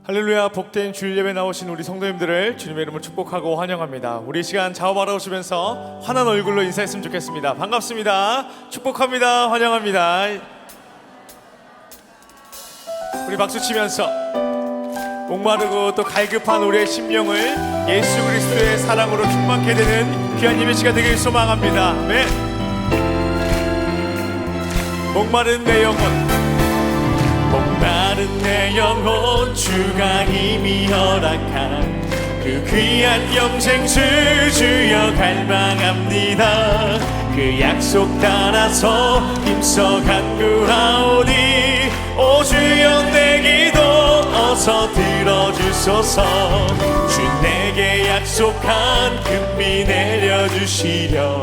할렐루야. 복된 주일 예배 나오신 우리 성도님들을 주님의 이름으로 축복하고 환영합니다. 우리 시간 작업 바라보시면서 환한 얼굴로 인사했으면 좋겠습니다. 반갑습니다. 축복합니다. 환영합니다. 우리 박수 치면서 목마르고 또 갈급한 우리의 심령을 예수 그리스도의 사랑으로 충만케 되는 귀한 예배 시간 되길 소망합니다. 아멘. 목마른 내 영혼, 목마른 내 영혼, 주가 이미 허락한 그 귀한 영생수 주여 갈망합니다. 그 약속 따라서 힘써 간구하오니 오 주여 내 기도 어서 들어주소서. 주 내게 약속한 금비 내려주시려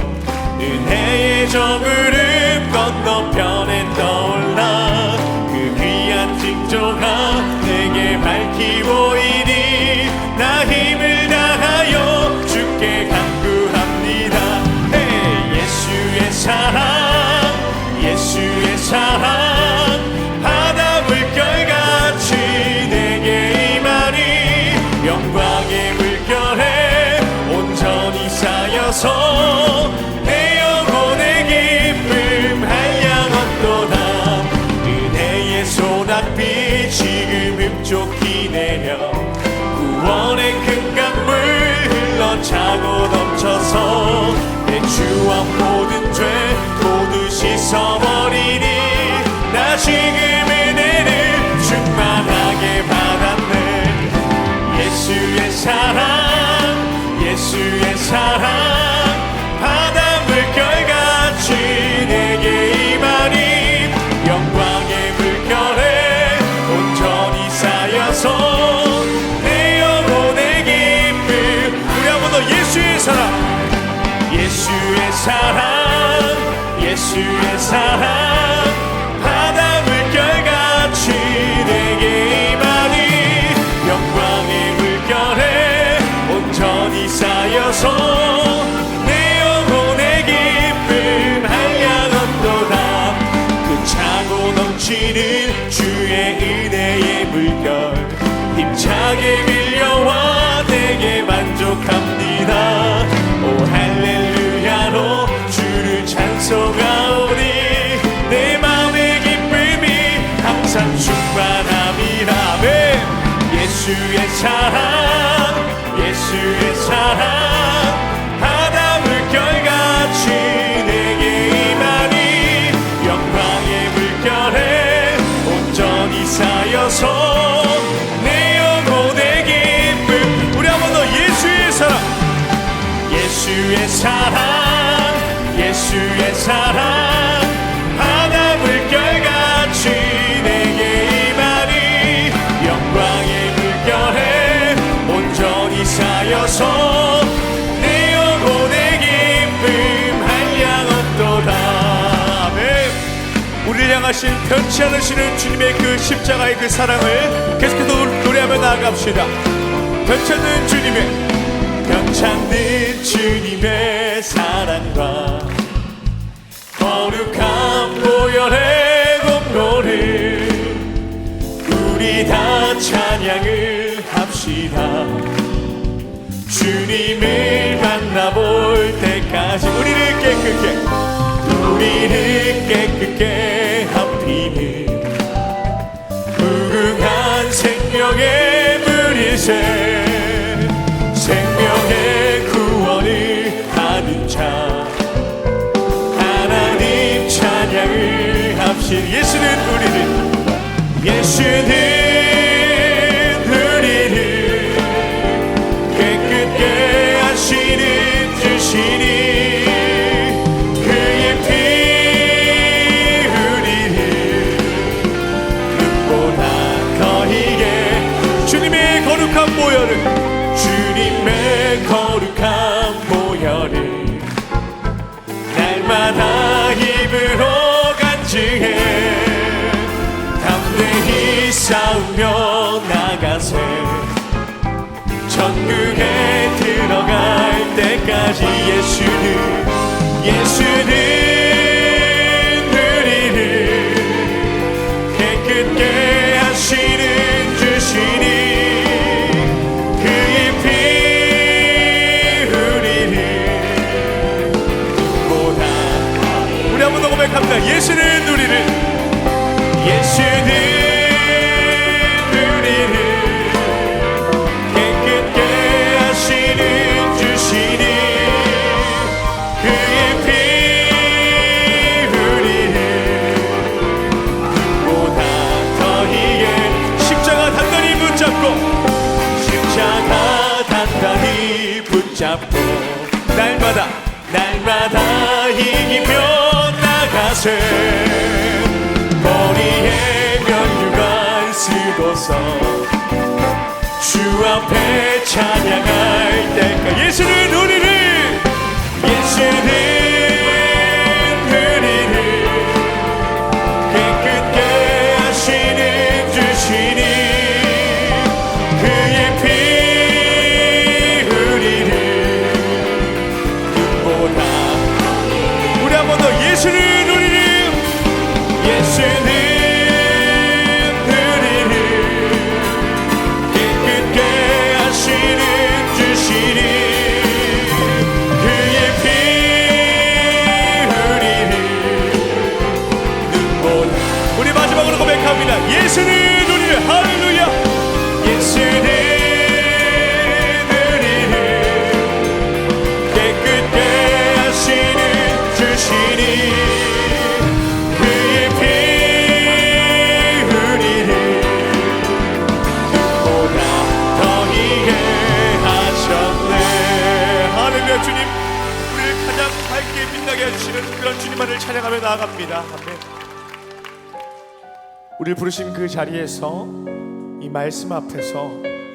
은혜의 저물음 건너편에 떠올라 그 귀한 징조가 내게 밝히 보이니 나 힘을 다하여 주께 간구합니다. 예수의 사랑, 예수의 사랑, 바다 물결같이 내게 임하니 영광의 물결에 온전히 쌓여서 내 영혼의 기쁨 한량없도다. 은혜의 소낙비 지금 흡족히 내려 구원의 큰 강물 흘러차고 넘쳐서 내 주와 모든 죄 모두 씻어버리니 나 지금 은혜를 충만하게 받았네. 예수의 사랑, 예수의 사랑, 바다 물결같이 내게 임하니 영광의 물결에 온전히 쌓여서 내 영혼의 기쁨. 우리 한 번 더 예수의 사랑, 예수의 사랑, 예수의 사랑, 바다 물결같이 내게 임하니 영광의 물결에 온전히 쌓여서 내 영혼의 기쁨 한량없도다. 그 차고 넘치는 주의 은혜의 물결 힘차게 밀려와 내게 만족합니다. 오 할렐루야로 주를 찬송하오니 내 마음의 기쁨이 항상 충만함이라. 아멘. 예수의 사랑, 예수의 사랑, 바다 물결같이 내게 임하니 영광의 물결에 온전히 쌓여서 내 영혼의 기쁨. 우리 한 번 더 예수의 사랑, 예수의 사랑, 예수의 사랑, 바다 물결같이 내게 임하니 영광의 물결에 온전히 쌓여서 내 영혼의 기쁨 한량없도다. 아멘. 우리를 향하신 변치 않으시는 주님의 그 십자가의 그 사랑을 계속해서 노래하며 나아갑시다. 변치 않는 주님의, 변찮는 주님의 사랑과 거룩한 보혈의 공로를 우리 다 찬양을 합시다. 주님을 만나볼 때까지 우리를 깨끗게 합히는 무궁한 생명의 물이세. 생명의 구원을 받은 자 하나님 찬양을 합시다. 예수는 우리를 깨끗게 하시는 주시니 그의 피 우리를 눈보다 거히게 주님의 거룩한 보혈을, 주님의 거룩한 보혈을 날마다 입으로 간증해 담대히 싸우며 나가세. 천국에 들어갈 때까지 예수는 우리를 깨끗게 하시는 주시니 붙잡고 날마다 이기며 나가세. 머리에 면류관 쓰고서 주 앞에 찬양할 때까 예수는 우리를 깨끗게 하시는 주시니 그의 피 우리를 금보다 우리 한 번 더 예수는 우리를 깨끗게 하시는 주시니 그의 피 우리를 눈보다. 우리 마지막으로 고백합니다. 예수는 우리를 할렐루야. 예수는 우리를 깨끗게 하시는 주시니 그의 피 우리를 눈보다 더이게 하셨네. 할렐루야. 주님, 우리를 가장 밝게 빛나게 해주시는 그런 주님만을 찬양하며 나아갑니다. 아멘. 우리를 부르신 그 자리에서 이 말씀 앞에서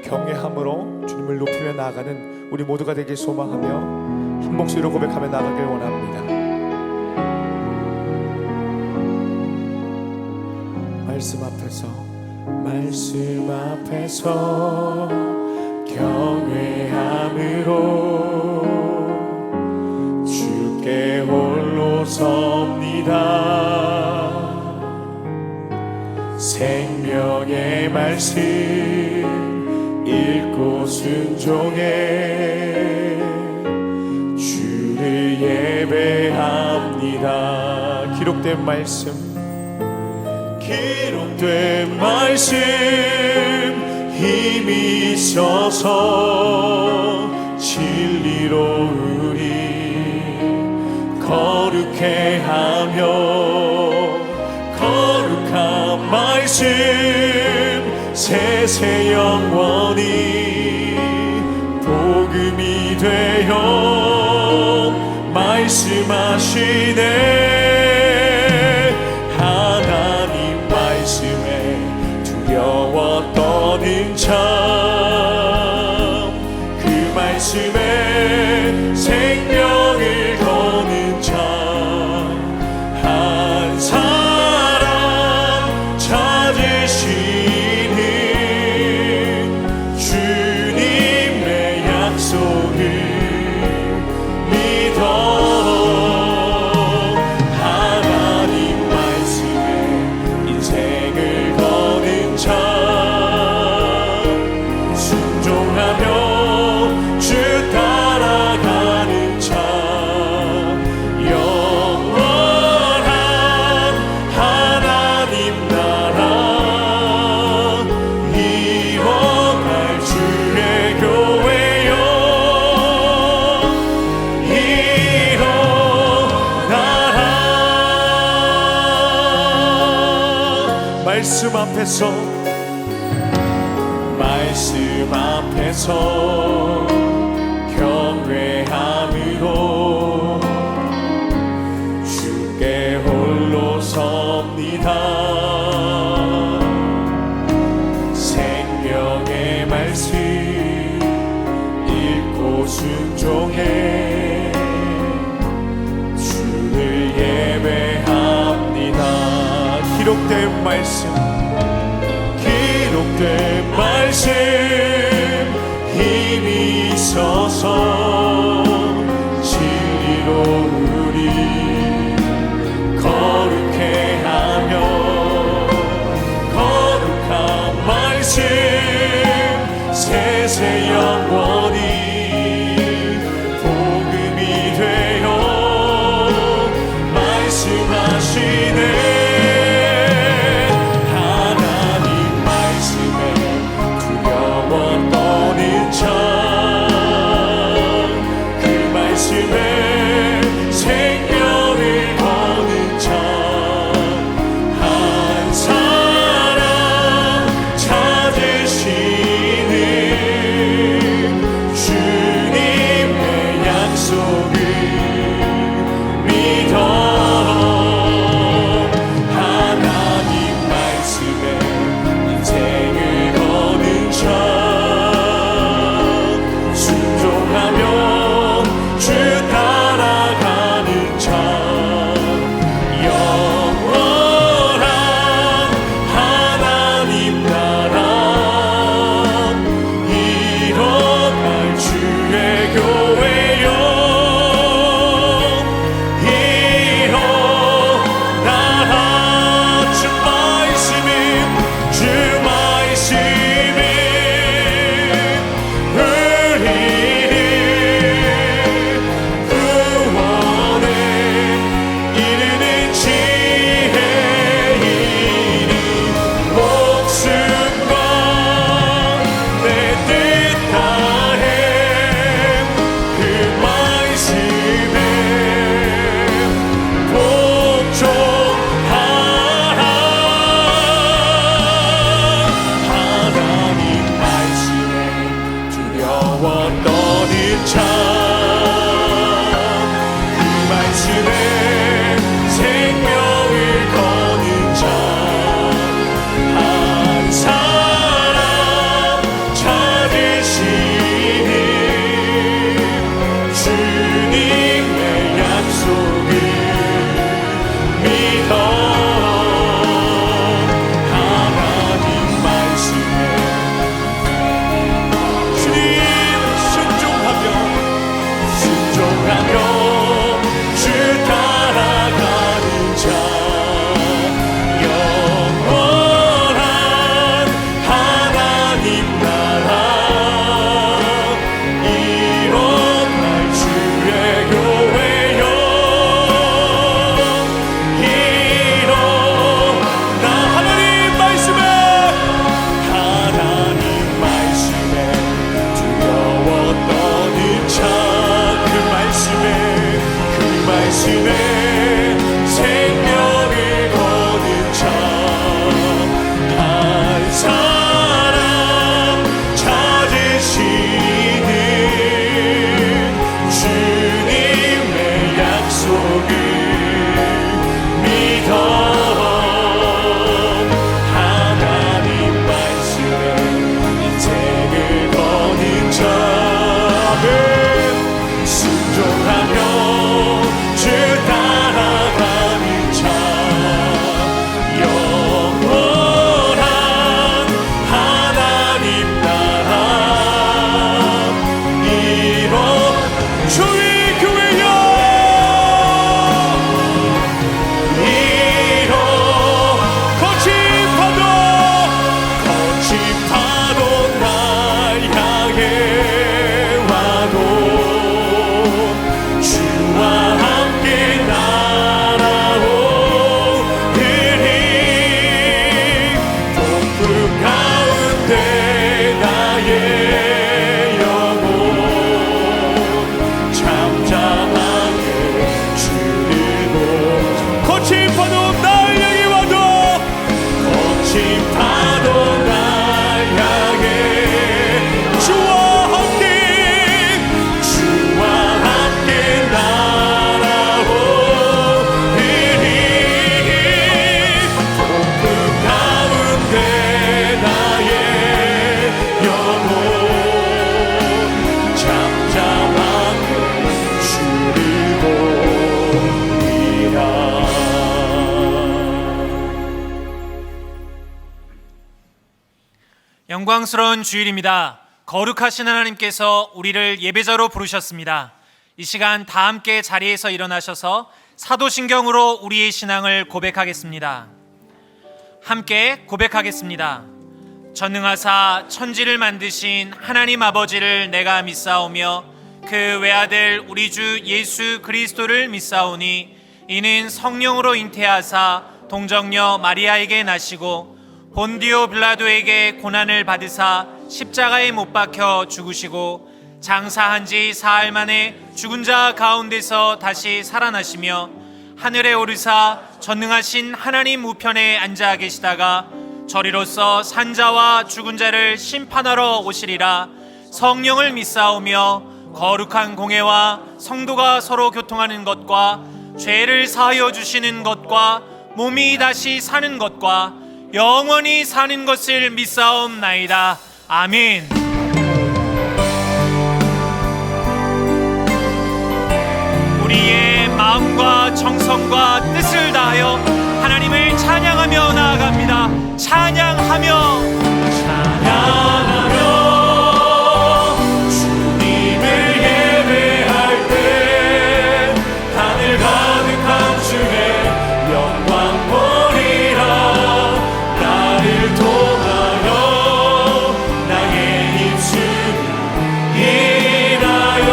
경외함으로 주님을 높이며 나아가는 우리 모두가 되길 소망하며 한 목소리로 고백하며 나아가길 원합니다. 말씀 앞에서 경외함으로 주께 홀로 섭니다. 생명의 말씀 읽고 순종해 주를 예배합니다. 기록된 말씀 힘이 있어서 진리로 우리 거룩해 하며 거룩한 말씀 세세 영원히 복음이 되어 말씀하시네. 하나님 말씀에 두려워 떠는 참, 그 말씀에 생명을 거는 참, 한 사람 찾으시는 주님의 약속을 믿어 하나님 말씀에 인생을 거는 참, 순종하며 주 따라가는 참, 영원한 하나님 나라 이뤄갈 주의 교회여 일어나라. 말씀 앞에서 경외함으로 주께 홀로 섭니다. 생명의 말씀 읽고 순종해 주를 예배합니다. 기록된 말씀 힘이 있어서 진리로 우리 거룩해 하며 거룩한 말씀 세세 영원히 복음이 되어 말씀하시네. 생명을 거는 참, 한 사람 찾으시는 영광스러운 주일입니다. 거룩하신 하나님께서 우리를 예배자로 부르셨습니다. 이 시간 다 함께 자리에서 일어나셔서 사도신경으로 우리의 신앙을 고백하겠습니다. 함께 고백하겠습니다. 전능하사 천지를 만드신 하나님 아버지를 내가 믿사오며 그 외아들 우리 주 예수 그리스도를 믿사오니 이는 성령으로 잉태하사 동정녀 마리아에게 나시고 본디오 빌라도에게 고난을 받으사 십자가에 못 박혀 죽으시고 장사한 지 사흘 만에 죽은 자 가운데서 다시 살아나시며 하늘에 오르사 전능하신 하나님 우편에 앉아 계시다가 저리로서 산자와 죽은 자를 심판하러 오시리라. 성령을 믿사오며 거룩한 공회와 성도가 서로 교통하는 것과 죄를 사하여 주시는 것과 몸이 다시 사는 것과 영원히 사는 것을 믿사옵나이다. 아멘. 우리의 마음과 정성과 뜻을 다하여 하나님을 찬양하며 나아갑니다. 찬양하며 주님을 예배할 때 하늘 가득한 주의 영광 보리라. 나를 통하여 나의 입술을 인하여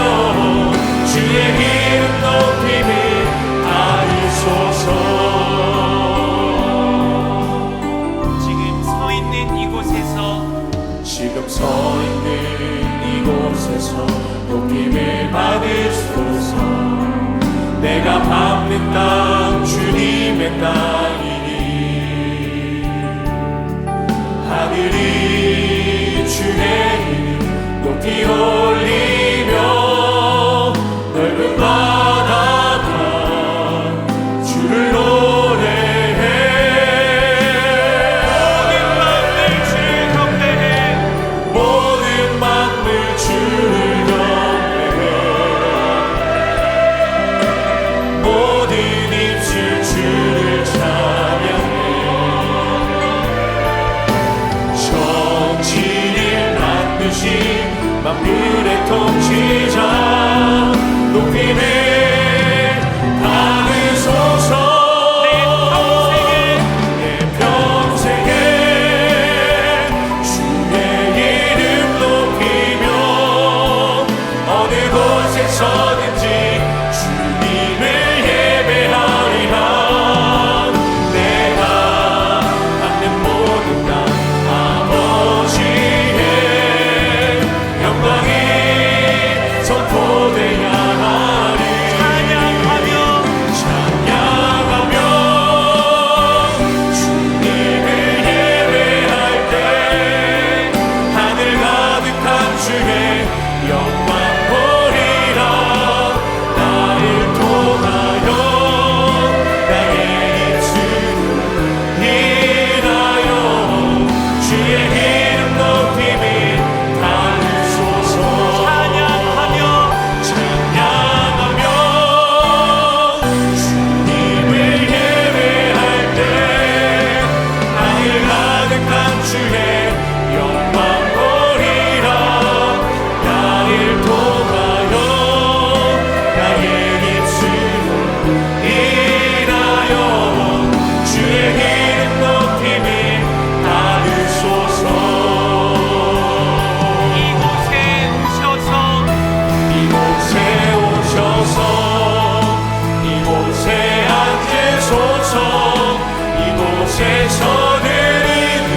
주의 이름 높임을 하리소서. 지금 서 있는 이곳에서 높임을 받으소서. 내가 밟는 땅 주님의 땅이니 하늘이 주의 이름 높이 올리며 넓은 바다가 주를 노래해. 모든 만물 주를 경배해. 모든 입술 주를 찬양해. 정치를 만드신 만물의 통치자 높임을 받으소서. 내 평생에 주의 이름 높이며 어느 곳에서든지 주님을 예배하리라. 내가 받는 모든 땅 아버지의 영광이 선포되야 하리. 찬양하며 주님을 예배할 때 하늘 가득한 주의 영광 보리라. 나를 통하여 나의 입술을 인하여 주의 이름 높임을 하리소서. 찬양하며 주님을 예배할 때 하늘 가득한 주의 영광 보리라. 나를 통하여 나의 입술로 인하여 주의 이름 높임을 하리소서. 이곳에 오셔서 이곳에 앉으소서. 이곳에서 드리는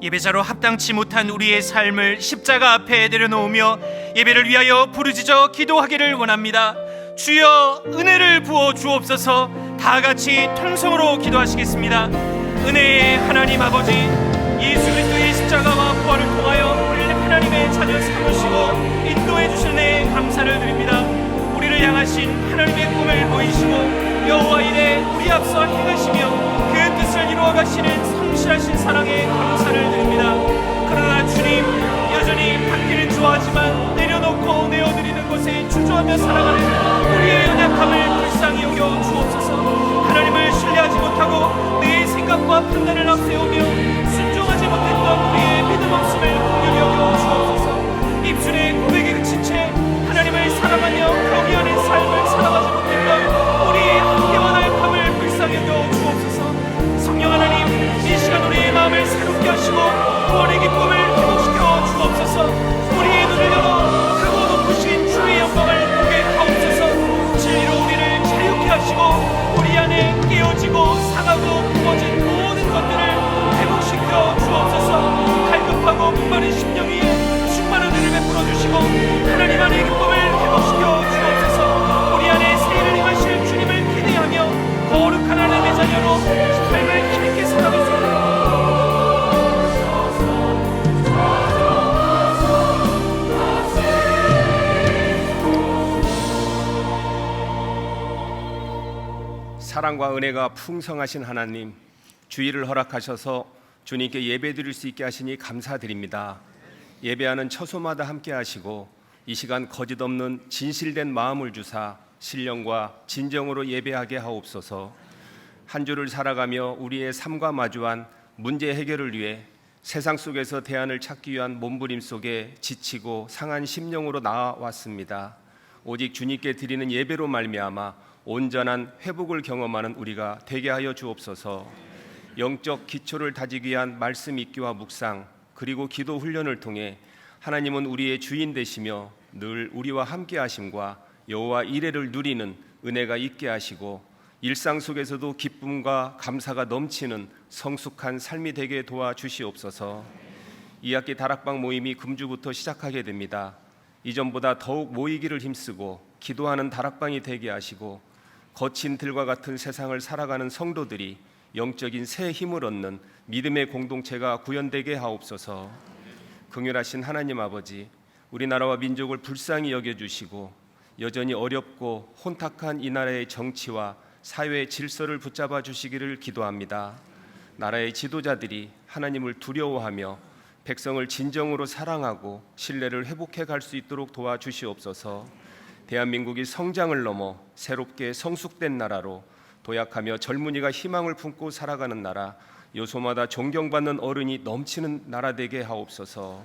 예배자로 합당치 못한 우리의 삶을 십자가 앞에 내려놓으며 예배를 위하여 부르짖어 기도하기를 원합니다. 주여 은혜를 부어 주옵소서. 다 같이 통성으로 기도하시겠습니다. 은혜의 하나님 아버지, 예수 그리스도의 십자가와 부활을 통하여 우리를 하나님의 자녀 삼으시고 인도해 주신 은혜에 감사를 드립니다. 우리를 향하신 하나님의 꿈을 보이시고 여호와 이래 우리 앞서 행하시며 그 뜻을 이루어 가시는 성실하신 사랑에 감사를 드립니다. 그러나 주님, 여전히 받기는 좋아하지만 내려놓고 내어드리는 것에 주저하며 살아가는 우리의 연약함을 불쌍히 여겨 주옵소서. 하나님을 신뢰하지 못하고 내 생각과 판단을 앞세우며 순종하지 못했던 우리의 믿음 없음을 긍휼히 여겨 주옵소서. 입술의 고백에 그친 채 하나님을 사랑하며 거기 안의 삶을 살아가지 못했던 우리의 한계와 나약함을 불쌍히 여겨 주옵소서. 성령 하나님, 이 시간 우리의 마음을 새롭게 하시고 구원의 기쁨을 회복시켜 주옵소서. 우리의 눈을 열어 크고 높으신 주의 영광을 보게 하옵소서. 진리로 우리를 자유케 하시고 우리 안에 깨어지고 상하고 부어진 모든 것들을 회복시켜 주옵소서. 갈급하고 목마른 심령 위에 충만한 은혜를 베풀어 주시고 하나님 안의 기쁨을 회복시켜 주옵소서. 우리 안에 세일을 행하실 주님을 기대하며 거룩한 하나님의 자녀로 삶을 힘있게 살아가세요. 사랑과 은혜가 풍성하신 하나님, 주의를 허락하셔서 주님께 예배드릴 수 있게 하시니 감사드립니다. 예배하는 처소마다 함께 하시고 이 시간 거짓없는 진실된 마음을 주사 신령과 진정으로 예배하게 하옵소서. 한 주를 살아가며 우리의 삶과 마주한 문제 해결을 위해 세상 속에서 대안을 찾기 위한 몸부림 속에 지치고 상한 심령으로 나아왔습니다. 오직 주님께 드리는 예배로 말미암아 온전한 회복을 경험하는 우리가 되게 하여 주옵소서. 영적 기초를 다지기 위한 말씀 읽기와 묵상 그리고 기도 훈련을 통해 하나님은 우리의 주인 되시며 늘 우리와 함께 하심과 여호와 이레를 누리는 은혜가 있게 하시고 일상 속에서도 기쁨과 감사가 넘치는 성숙한 삶이 되게 도와주시옵소서. 2학기 다락방 모임이 금주부터 시작하게 됩니다. 이전보다 더욱 모이기를 힘쓰고 기도하는 다락방이 되게 하시고 거친 들과 같은 세상을 살아가는 성도들이 영적인 새 힘을 얻는 믿음의 공동체가 구현되게 하옵소서. 긍휼하신 하나님 아버지, 우리나라와 민족을 불쌍히 여겨주시고 여전히 어렵고 혼탁한 이 나라의 정치와 사회의 질서를 붙잡아 주시기를 기도합니다. 나라의 지도자들이 하나님을 두려워하며 백성을 진정으로 사랑하고 신뢰를 회복해 갈 수 있도록 도와주시옵소서. 대한민국이 성장을 넘어 새롭게 성숙된 나라로 도약하며 젊은이가 희망을 품고 살아가는 나라, 요소마다 존경받는 어른이 넘치는 나라 되게 하옵소서.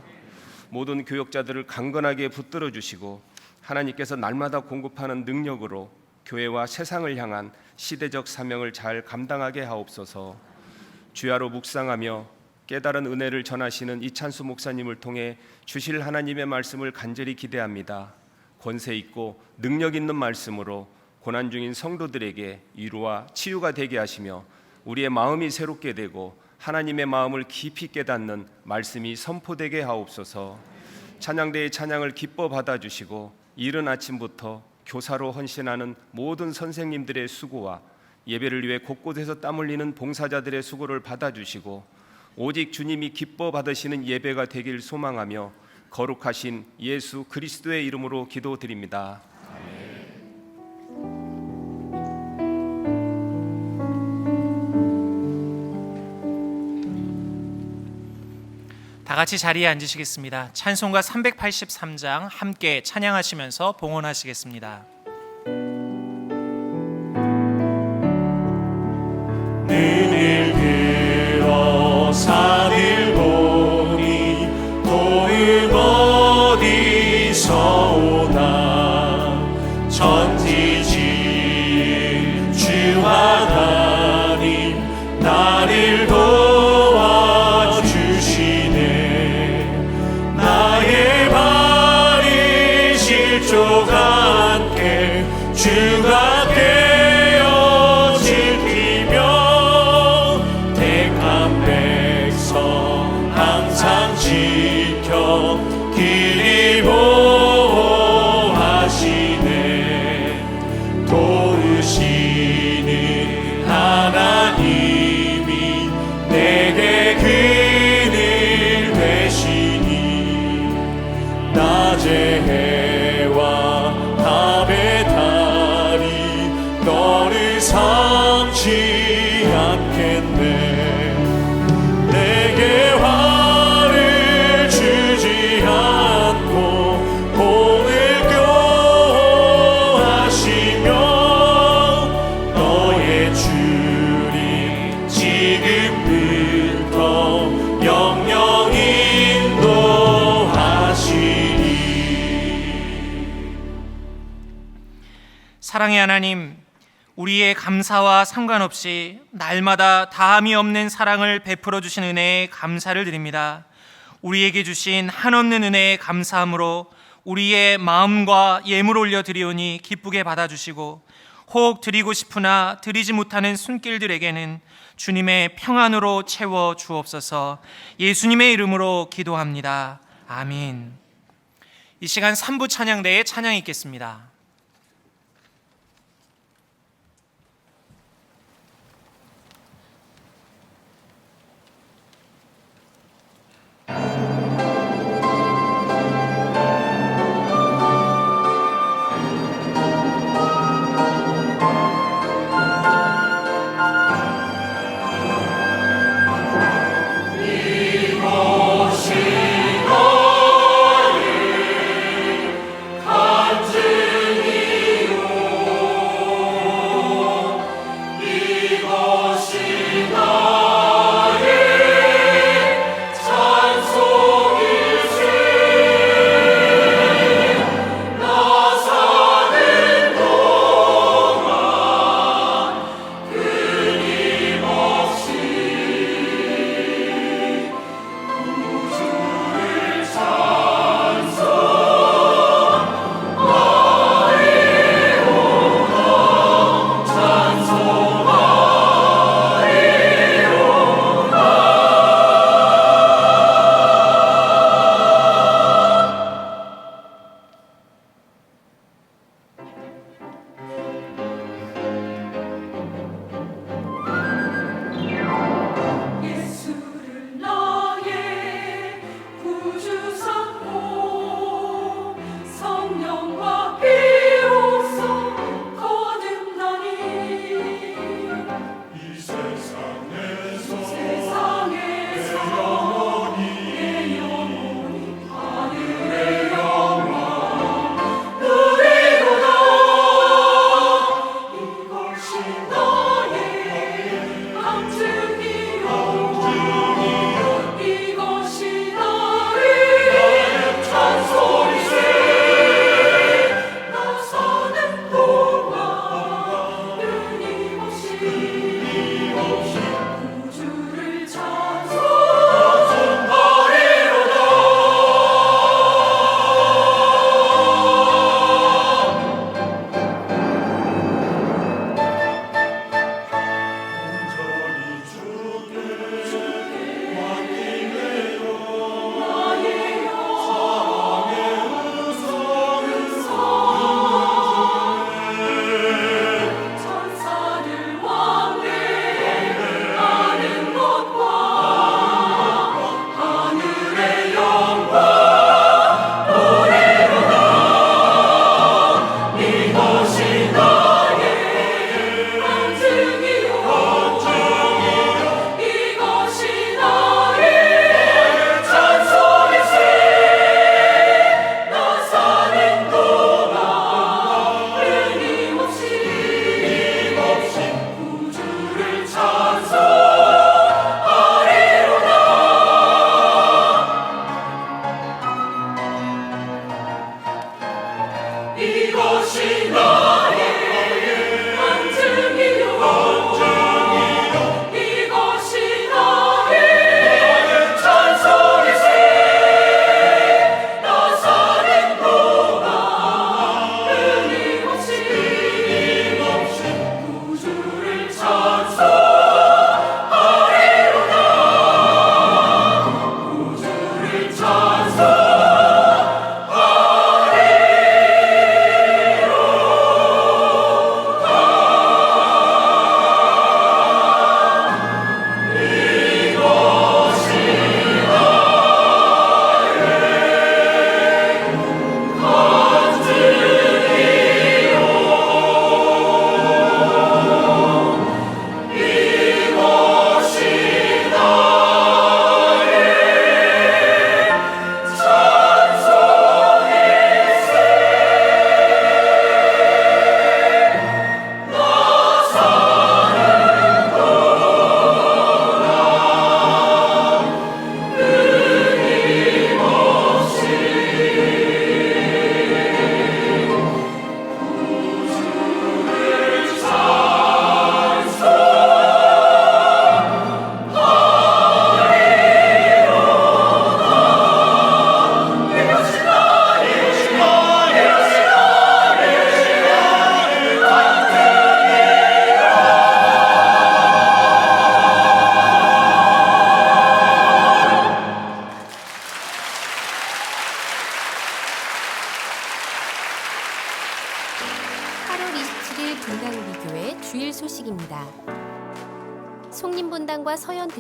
모든 교역자들을 강건하게 붙들어 주시고 하나님께서 날마다 공급하는 능력으로 교회와 세상을 향한 시대적 사명을 잘 감당하게 하옵소서. 주야로 묵상하며 깨달은 은혜를 전하시는 이찬수 목사님을 통해 주실 하나님의 말씀을 간절히 기대합니다. 권세 있고 능력 있는 말씀으로 고난 중인 성도들에게 위로와 치유가 되게 하시며 우리의 마음이 새롭게 되고 하나님의 마음을 깊이 깨닫는 말씀이 선포되게 하옵소서. 찬양대의 찬양을 기뻐 받아주시고 이른 아침부터 교사로 헌신하는 모든 선생님들의 수고와 예배를 위해 곳곳에서 땀 흘리는 봉사자들의 수고를 받아주시고 오직 주님이 기뻐 받으시는 예배가 되길 소망하며 거룩하신 예수 그리스도의 이름으로 기도드립니다. 다 같이 자리에 앉으시겠습니다. 찬송가 383장 함께 찬양하시면서 봉헌하시겠습니다. 눈을 들어 산을 보니 도움 어디서 오나 천지진 주 하나님 나를 도와주시네. 나의 발이 실족 않게 사랑의 하나님, 우리의 감사와 상관없이 날마다 다함이 없는 사랑을 베풀어 주신 은혜에 감사를 드립니다. 우리에게 주신 한없는 은혜에 감사함으로 우리의 마음과 예물 올려 드리오니 기쁘게 받아주시고, 혹 드리고 싶으나 드리지 못하는 손길들에게는 주님의 평안으로 채워 주옵소서. 예수님의 이름으로 기도합니다. 아멘. 이 시간 3부 찬양대에 찬양이 있겠습니다. 간증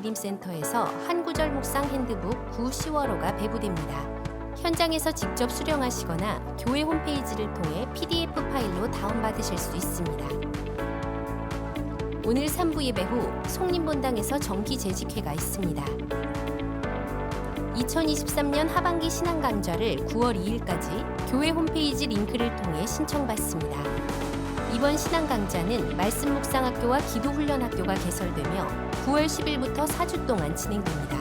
리딤센터에서 한 구절 묵상 핸드북 9-10월호가 배부됩니다. 현장에서 직접 수령하시거나 교회 홈페이지를 통해 PDF 파일로 다운받으실 수 있습니다. 오늘 3부 예배 후 송림본당에서 정기 재직회가 있습니다. 2023년 하반기 신앙강좌를 9월 2일까지 교회 홈페이지 링크를 통해 신청받습니다. 이번 신앙강좌는 말씀 묵상학교와 기도훈련학교가 개설되며 9월 10일부터 4주 동안 진행됩니다.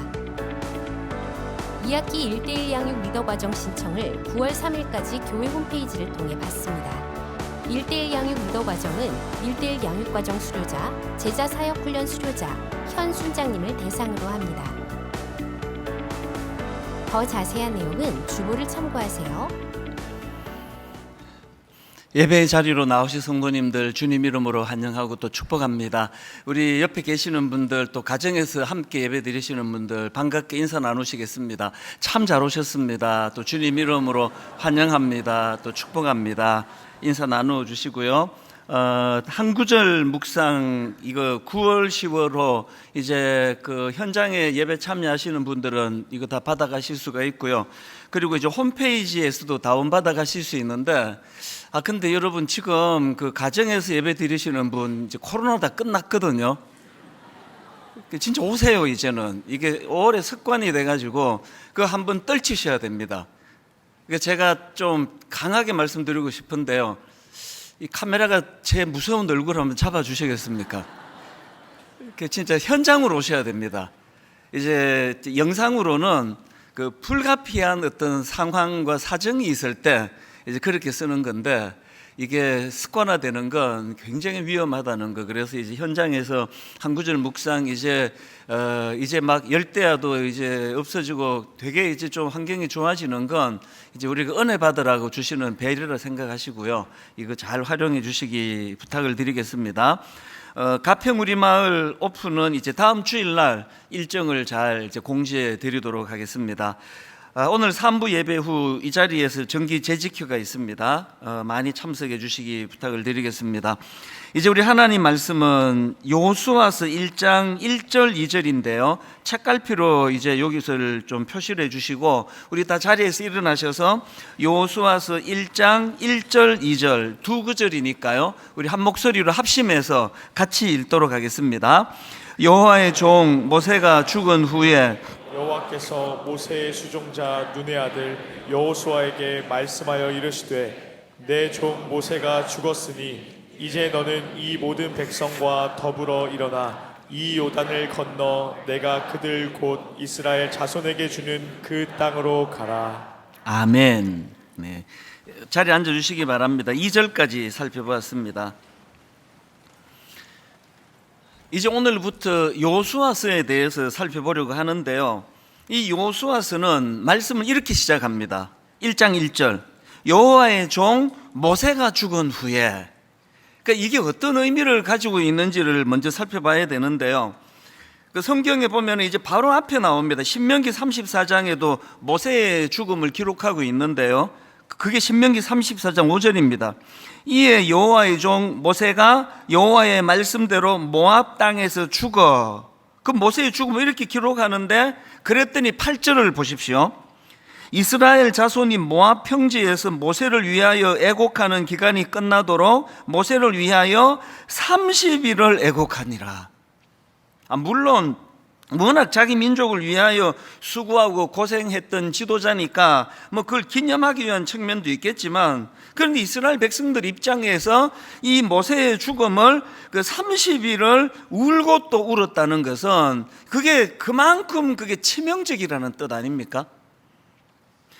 2학기 1대1 양육 리더 과정 신청을 9월 3일까지 교회 홈페이지를 통해 받습니다. 1대1 양육 리더 과정은 1대1 양육 과정 수료자, 제자 사역 훈련 수료자, 현 순장님을 대상으로 합니다. 더 자세한 내용은 주보를 참고하세요. 예배의 자리로 나오신 성도님들 주님 이름으로 환영하고 또 축복합니다. 우리 옆에 계시는 분들 또 가정에서 함께 예배 드리시는 분들 반갑게 인사 나누시겠습니다. 참 잘 오셨습니다. 또 주님 이름으로 환영합니다. 또 축복합니다. 인사 나누어 주시고요. 한 구절 묵상 이거 9월 10월호 이제 그 현장에 예배 참여하시는 분들은 이거 다 받아가실 수가 있고요. 그리고 이제 홈페이지에서도 다운받아 가실 수 있는데 근데 여러분 지금 그 가정에서 예배 드리시는 분 이제 코로나 다 끝났거든요. 진짜 오세요. 이제는 이게 오래 습관이 돼가지고 그거 한번 떨치셔야 됩니다. 제가 좀 강하게 말씀드리고 싶은데요. 이 카메라가 제 무서운 얼굴 한번 잡아주시겠습니까? 진짜 현장으로 오셔야 됩니다. 이제 영상으로는 그 불가피한 어떤 상황과 사정이 있을 때 이제 그렇게 쓰는 건데 이게 습관화되는 건 굉장히 위험하다는 거. 그래서 이제 현장에서 한 구절 묵상 이제 막 열대야도 이제 없어지고 되게 이제 좀 환경이 좋아지는 건 이제 우리가 은혜 받으라고 주시는 배려라 생각하시고요. 이거 잘 활용해 주시기 부탁을 드리겠습니다. 가평 우리 마을 오픈은 이제 다음 주일날 일정을 잘 이제 공지해 드리도록 하겠습니다. 오늘 3부 예배 후 이 자리에서 정기 재직회가 있습니다. 많이 참석해 주시기 부탁을 드리겠습니다. 이제 우리 하나님 말씀은 여호수아서 1장 1절 2절인데요. 책갈피로 이제 여기서를 좀 표시를 해 주시고 우리 다 자리에서 일어나셔서 여호수아서 1장 1절 2절 두 구절이니까요. 우리 한 목소리로 합심해서 같이 읽도록 하겠습니다. 여호와의 종 모세가 죽은 후에 여호와께서 모세의 수종자 눈의 아들 여호수아에게 말씀하여 이르시되 내 종 모세가 죽었으니 이제 너는 이 모든 백성과 더불어 일어나 이 요단을 건너 내가 그들 곧 이스라엘 자손에게 주는 그 땅으로 가라. 아멘. 네. 자리에 앉아 주시기 바랍니다. 2절까지 살펴보았습니다. 이제 오늘부터 여호수아서에 대해서 살펴보려고 하는데요. 이 여호수아서는 말씀을 이렇게 시작합니다. 1장 1절 여호와의 종 모세가 죽은 후에, 그러니까 이게 어떤 의미를 가지고 있는지를 먼저 살펴봐야 되는데요. 그 성경에 보면 이제 바로 앞에 나옵니다. 신명기 34장에도 모세의 죽음을 기록하고 있는데요. 그게 신명기 34장 5절입니다. 이에 여호와의 종 모세가 여호와의 말씀대로 모압 땅에서 죽어. 그 모세의 죽음을 이렇게 기록하는데 그랬더니 8절을 보십시오. 이스라엘 자손이 모압 평지에서 모세를 위하여 애곡하는 기간이 끝나도록 모세를 위하여 30일을 애곡하니라. 물론 워낙 자기 민족을 위하여 수고하고 고생했던 지도자니까 그걸 기념하기 위한 측면도 있겠지만, 그런데 이스라엘 백성들 입장에서 이 모세의 죽음을 그 30일을 울고 또 울었다는 것은 그게 그만큼 그게 치명적이라는 뜻 아닙니까?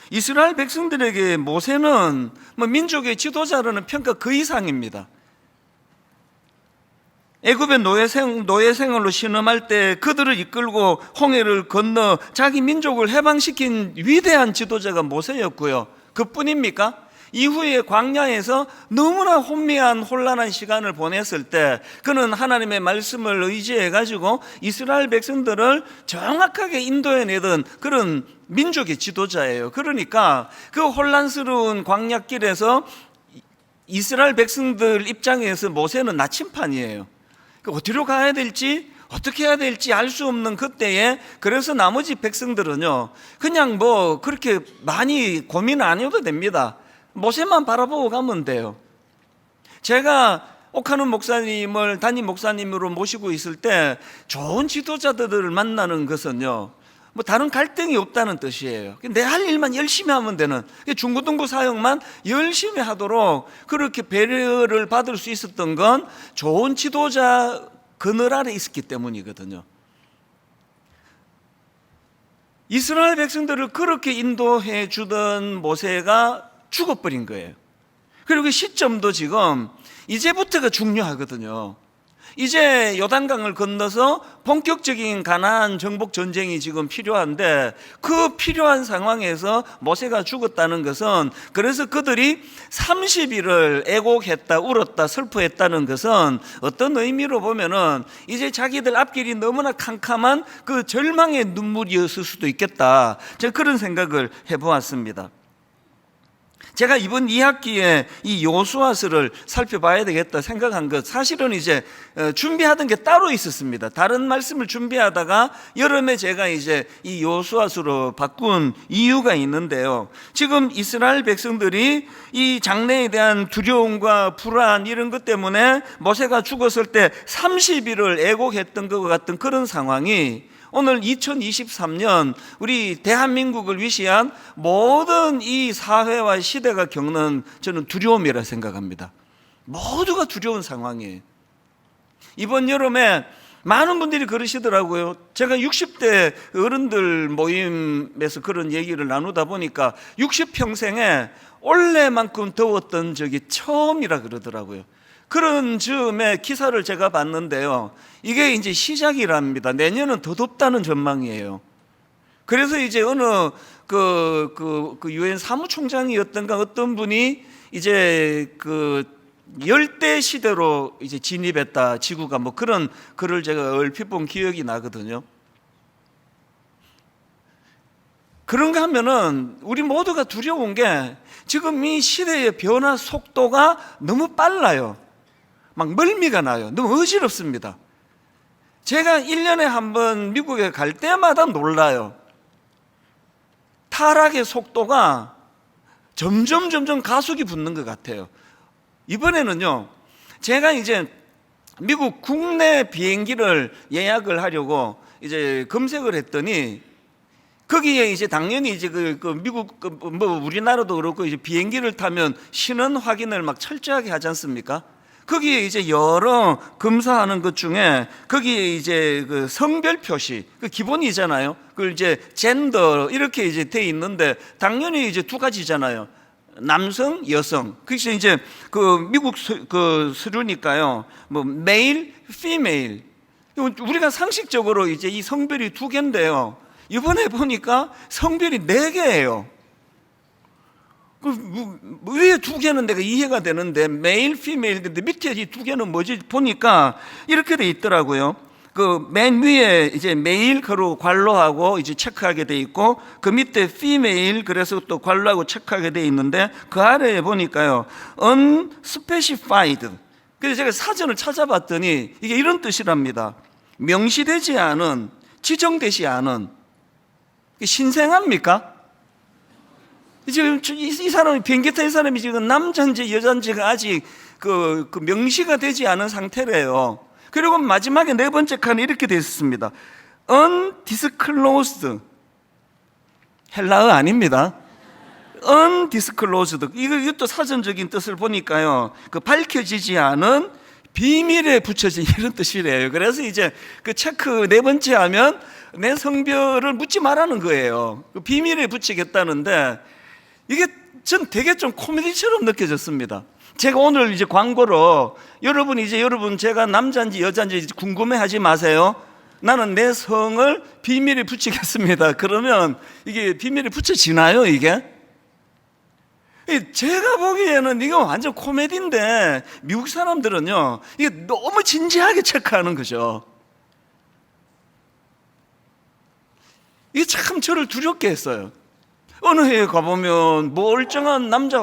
이스라엘 백성들에게 모세는 민족의 지도자라는 평가 그 이상입니다. 애굽의 노예 생활로 신음할 때 그들을 이끌고 홍해를 건너 자기 민족을 해방시킨 위대한 지도자가 모세였고요. 그뿐입니까? 이후에 광야에서 너무나 혼미한 혼란한 시간을 보냈을 때 그는 하나님의 말씀을 의지해가지고 이스라엘 백성들을 정확하게 인도해내던 그런 민족의 지도자예요. 그러니까 그 혼란스러운 광야길에서 이스라엘 백성들 입장에서 모세는 나침판이에요. 어디로 가야 될지, 어떻게 해야 될지 알 수 없는 그때에, 그래서 나머지 백성들은요 그냥 뭐 그렇게 많이 고민 안 해도 됩니다. 모세만 바라보고 가면 돼요. 제가 옥하는 목사님을 담임 목사님으로 모시고 있을 때 좋은 지도자들을 만나는 것은요 뭐 다른 갈등이 없다는 뜻이에요. 내 할 일만 열심히 하면 되는, 중고등부 사역만 열심히 하도록 그렇게 배려를 받을 수 있었던 건 좋은 지도자 그늘 아래 있었기 때문이거든요. 이스라엘 백성들을 그렇게 인도해 주던 모세가 죽어버린 거예요. 그리고 그 시점도 지금 이제부터가 중요하거든요. 이제 요단강을 건너서 본격적인 가나안 정복 전쟁이 지금 필요한데, 그 필요한 상황에서 모세가 죽었다는 것은, 그래서 그들이 30일을 애곡했다, 울었다, 슬퍼했다는 것은 어떤 의미로 보면은 이제 자기들 앞길이 너무나 캄캄한 그 절망의 눈물이었을 수도 있겠다, 제가 그런 생각을 해보았습니다. 제가 이번 2학기에 이 여호수아서를 살펴봐야 되겠다 생각한 것, 사실은 이제 준비하던 게 따로 있었습니다. 다른 말씀을 준비하다가 여름에 제가 이제 이 여호수아서로 바꾼 이유가 있는데요. 지금 이스라엘 백성들이 이 장래에 대한 두려움과 불안 이런 것 때문에 모세가 죽었을 때 30일을 애곡했던 것 같은 그런 상황이 오늘 2023년 우리 대한민국을 위시한 모든 이 사회와 시대가 겪는, 저는 두려움이라 생각합니다. 모두가 두려운 상황이에요. 이번 여름에 많은 분들이 그러시더라고요. 제가 60대 어른들 모임에서 그런 얘기를 나누다 보니까 60평생에 올해만큼 더웠던 적이 처음이라 그러더라고요. 그런 즈음에 기사를 제가 봤는데요, 이게 이제 시작이랍니다. 내년은 더 덥다는 전망이에요. 그래서 이제 어느 유엔 사무총장이었던가 어떤 분이 이제 열대 시대로 이제 진입했다, 지구가, 뭐 그런 글을 제가 얼핏 본 기억이 나거든요. 그런가 하면은 우리 모두가 두려운 게 지금 이 시대의 변화 속도가 너무 빨라요. 막 멀미가 나요. 너무 어지럽습니다. 제가 1년에 한 번 미국에 갈 때마다 놀라요. 타락의 속도가 점점 가속이 붙는 것 같아요. 이번에는요, 제가 이제 미국 국내 비행기를 예약을 하려고 이제 검색을 했더니, 거기에 이제 당연히 이제 미국 뭐 우리나라도 그렇고 이제 비행기를 타면 신원 확인을 막 철저하게 하지 않습니까? 거기에 이제 여러 검사하는 것 중에 거기에 이제 그 성별 표시, 그 기본이잖아요. 그걸 이제 젠더 이렇게 이제 돼 있는데, 당연히 이제 두 가지잖아요. 남성, 여성. 그래서 이제 그 미국 서류니까요. 뭐 메일, 피메일. 우리가 상식적으로 이제 이 성별이 두 개인데요, 이번에 보니까 성별이 4개예요. 왜 두 개는 내가 이해가 되는데, 메일, 피메일인데 밑에 이 두 개는 뭐지? 보니까 이렇게 돼 있더라고요. 그 맨 위에 이제 메일 그리고 괄호하고 이제 체크하게 돼 있고, 그 밑에 피메일 그래서 또 괄호하고 체크하게 돼 있는데, 그 아래에 보니까요, unspecified. 그래서 제가 사전을 찾아봤더니 이게 이런 뜻이랍니다. 명시되지 않은, 지정되지 않은. 신생합니까? 지금 이 사람이, 비행기 탄 사람이 지금 남자인지 여자인지가 아직 그 명시가 되지 않은 상태래요. 그리고 마지막에 4번째 칸에 이렇게 되어 있습니다. undisclosed. 헬라어 아닙니다. undisclosed. 이것도 사전적인 뜻을 보니까요, 그 밝혀지지 않은, 비밀에 붙여진 이런 뜻이래요. 그래서 이제 그 체크 4번째 하면 내 성별을 묻지 말라는 거예요. 그 비밀에 붙이겠다는데, 이게 전 되게 좀 코미디처럼 느껴졌습니다. 제가 오늘 이제 광고로, 여러분 제가 남자인지 여자인지 궁금해하지 마세요. 나는 내 성을 비밀에 붙이겠습니다. 그러면 이게 비밀에 붙여지나요, 이게? 제가 보기에는 이거 완전 코미디인데, 미국 사람들은요, 이게 너무 진지하게 체크하는 거죠. 이게 참 저를 두렵게 했어요. 어느 해에 가보면 멀쩡한 남자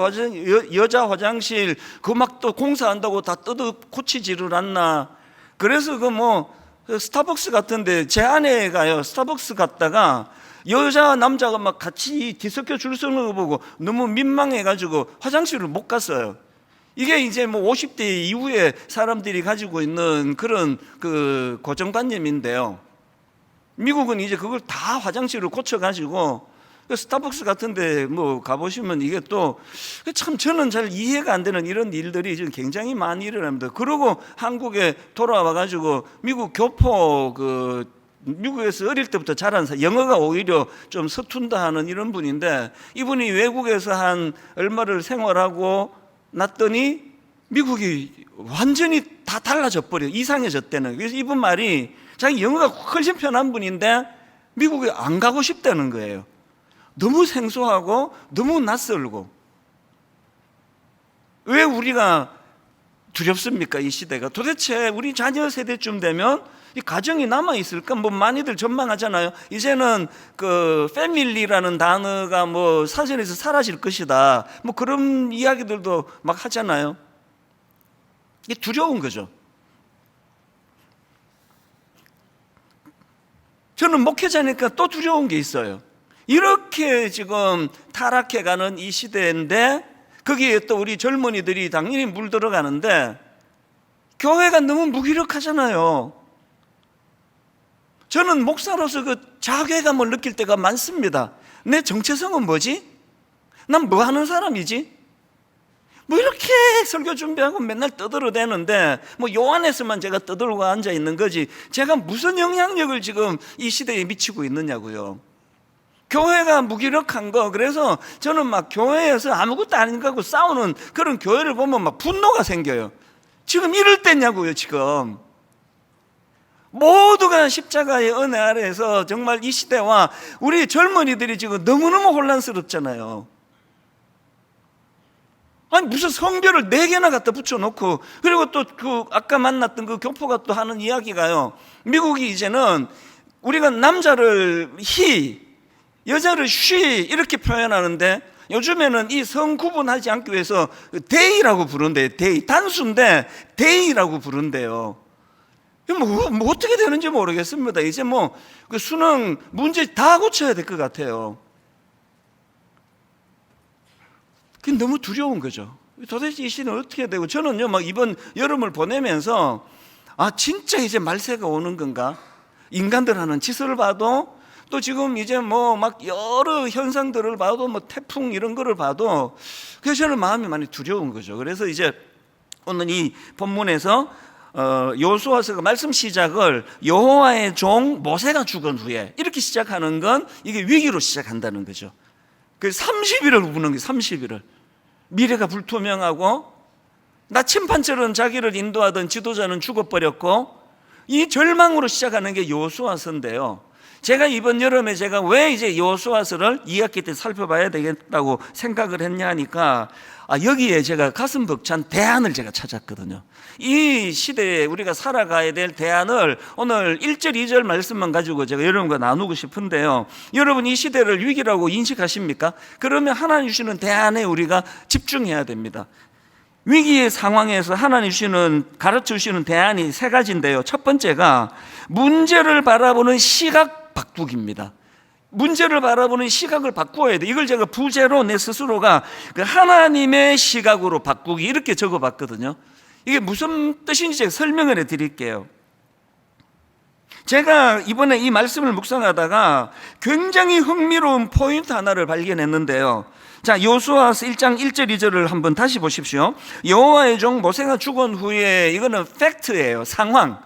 여자 화장실 그 막 또 공사한다고 다 뜯어 고치지를 않나. 그래서 그 뭐 그 스타벅스 같은데 제 아내가요 스타벅스 갔다가 여자 남자가 막 같이 뒤섞여 줄 서는 거 보고 너무 민망해가지고 화장실을 못 갔어요. 이게 이제 뭐 50대 이후에 사람들이 가지고 있는 그런 그 고정관념인데요. 미국은 이제 그걸 다 화장실을 고쳐가지고 스타벅스 같은데 뭐 가보시면 이게 또 참 저는 잘 이해가 안 되는 이런 일들이 지금 굉장히 많이 일어납니다. 그러고 한국에 돌아와가지고 미국 교포 미국에서 어릴 때부터 자란 영어가 오히려 좀 서툰다 하는 이런 분인데 이분이 외국에서 한 얼마를 생활하고 났더니 미국이 완전히 다 달라져 버려 이상해졌다는. 그래서 이분 말이 자기 영어가 훨씬 편한 분인데 미국에 안 가고 싶다는 거예요. 너무 생소하고 너무 낯설고. 왜 우리가 두렵습니까? 이 시대가 도대체 우리 자녀 세대쯤 되면 이 가정이 남아 있을까? 뭐 많이들 전망하잖아요. 이제는 그 패밀리라는 단어가 뭐 사전에서 사라질 것이다. 뭐 그런 이야기들도 막 하잖아요. 이게 두려운 거죠. 저는 목회자니까 또 두려운 게 있어요. 이렇게 지금 타락해가는 이 시대인데 거기에 또 우리 젊은이들이 당연히 물들어가는데 교회가 너무 무기력하잖아요. 저는 목사로서 그 자괴감을 느낄 때가 많습니다. 내 정체성은 뭐지? 난 뭐 하는 사람이지? 뭐 이렇게 설교 준비하고 맨날 떠들어대는데 뭐 요 안에서만 제가 떠들고 앉아 있는 거지 제가 무슨 영향력을 지금 이 시대에 미치고 있느냐고요. 교회가 무기력한 거. 그래서 저는 막 교회에서 아무것도 아닌 거 하고 싸우는 그런 교회를 보면 막 분노가 생겨요. 지금 이럴 때냐고요. 지금 모두가 십자가의 은혜 아래에서 정말 이 시대와 우리 젊은이들이 지금 너무너무 혼란스럽잖아요. 아니 무슨 성별을 4개나 갖다 붙여놓고 그리고 또 그 아까 만났던 그 교포가 또 하는 이야기가요, 미국이 이제는 우리가 남자를 he, 여자를 she 이렇게 표현하는데 요즘에는 이 성 구분하지 않기 위해서 they라고 부른대요. they, 단수인데 they라고 부른대요. 뭐 어떻게 되는지 모르겠습니다. 이제 뭐 그 수능 문제 다 고쳐야 될 것 같아요. 그게 너무 두려운 거죠. 도대체 이 시대는 어떻게 되고, 저는요 막 이번 여름을 보내면서 진짜 이제 말세가 오는 건가? 인간들 하는 짓을 봐도 또 지금 이제 뭐 막 여러 현상들을 봐도 뭐 태풍 이런 거를 봐도 그래서 저는 마음이 많이 두려운 거죠. 그래서 이제 오늘 이 본문에서 여호수아서가 말씀 시작을 여호와의 종 모세가 죽은 후에 이렇게 시작하는 건 이게 위기로 시작한다는 거죠. 그 30일을 우는 거예요. 30일을. 미래가 불투명하고 나침반처럼 자기를 인도하던 지도자는 죽어버렸고 이 절망으로 시작하는 게 여호수아서인데요. 제가 이번 여름에 제가 왜 이제 여호수아서를 2학기 때 살펴봐야 되겠다고 생각을 했냐 하니까 여기에 제가 가슴 벅찬 대안을 제가 찾았거든요. 이 시대에 우리가 살아가야 될 대안을 오늘 1절 2절 말씀만 가지고 제가 여러분과 나누고 싶은데요. 여러분 이 시대를 위기라고 인식하십니까? 그러면 하나님 주시는 대안에 우리가 집중해야 됩니다. 위기의 상황에서 하나님 주시는 가르쳐 주시는 대안이 3가지인데요. 첫 번째가 문제를 바라보는 시각 바꾸기입니다. 문제를 바라보는 시각을 바꾸어야 돼. 이걸 제가 부제로 내 스스로가 그 하나님의 시각으로 바꾸기 이렇게 적어봤거든요. 이게 무슨 뜻인지 제가 설명을 해드릴게요. 제가 이번에 이 말씀을 묵상하다가 굉장히 흥미로운 포인트 하나를 발견했는데요. 자, 여호수아서 1장 1절 2절을 한번 다시 보십시오. 여호와의 종 모세가 죽은 후에, 이거는 팩트예요. 상황.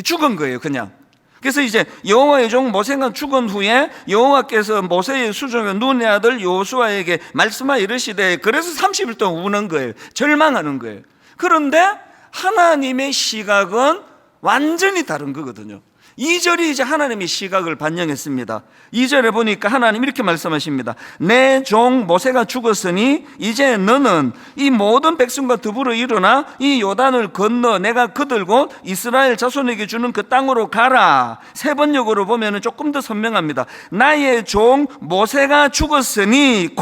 죽은 거예요, 그냥. 그래서 이제 여호와의 종 모세가 죽은 후에 여호와께서 모세의 수종의 눈의 아들 여호수아에게 말씀하여 이르시되, 그래서 30일 동안 우는 거예요. 절망하는 거예요. 그런데 하나님의 시각은 완전히 다른 거거든요. 2절이 이제 하나님의 시각을 반영했습니다. 2절에 보니까 하나님 이렇게 말씀하십니다. 내 종 모세가 죽었으니 이제 너는 이 모든 백성과 더불어 일어나 이 요단을 건너 내가 그들 곧 이스라엘 자손에게 주는 그 땅으로 가라. 3번역으로 보면 조금 더 선명합니다. 나의 종 모세가 죽었으니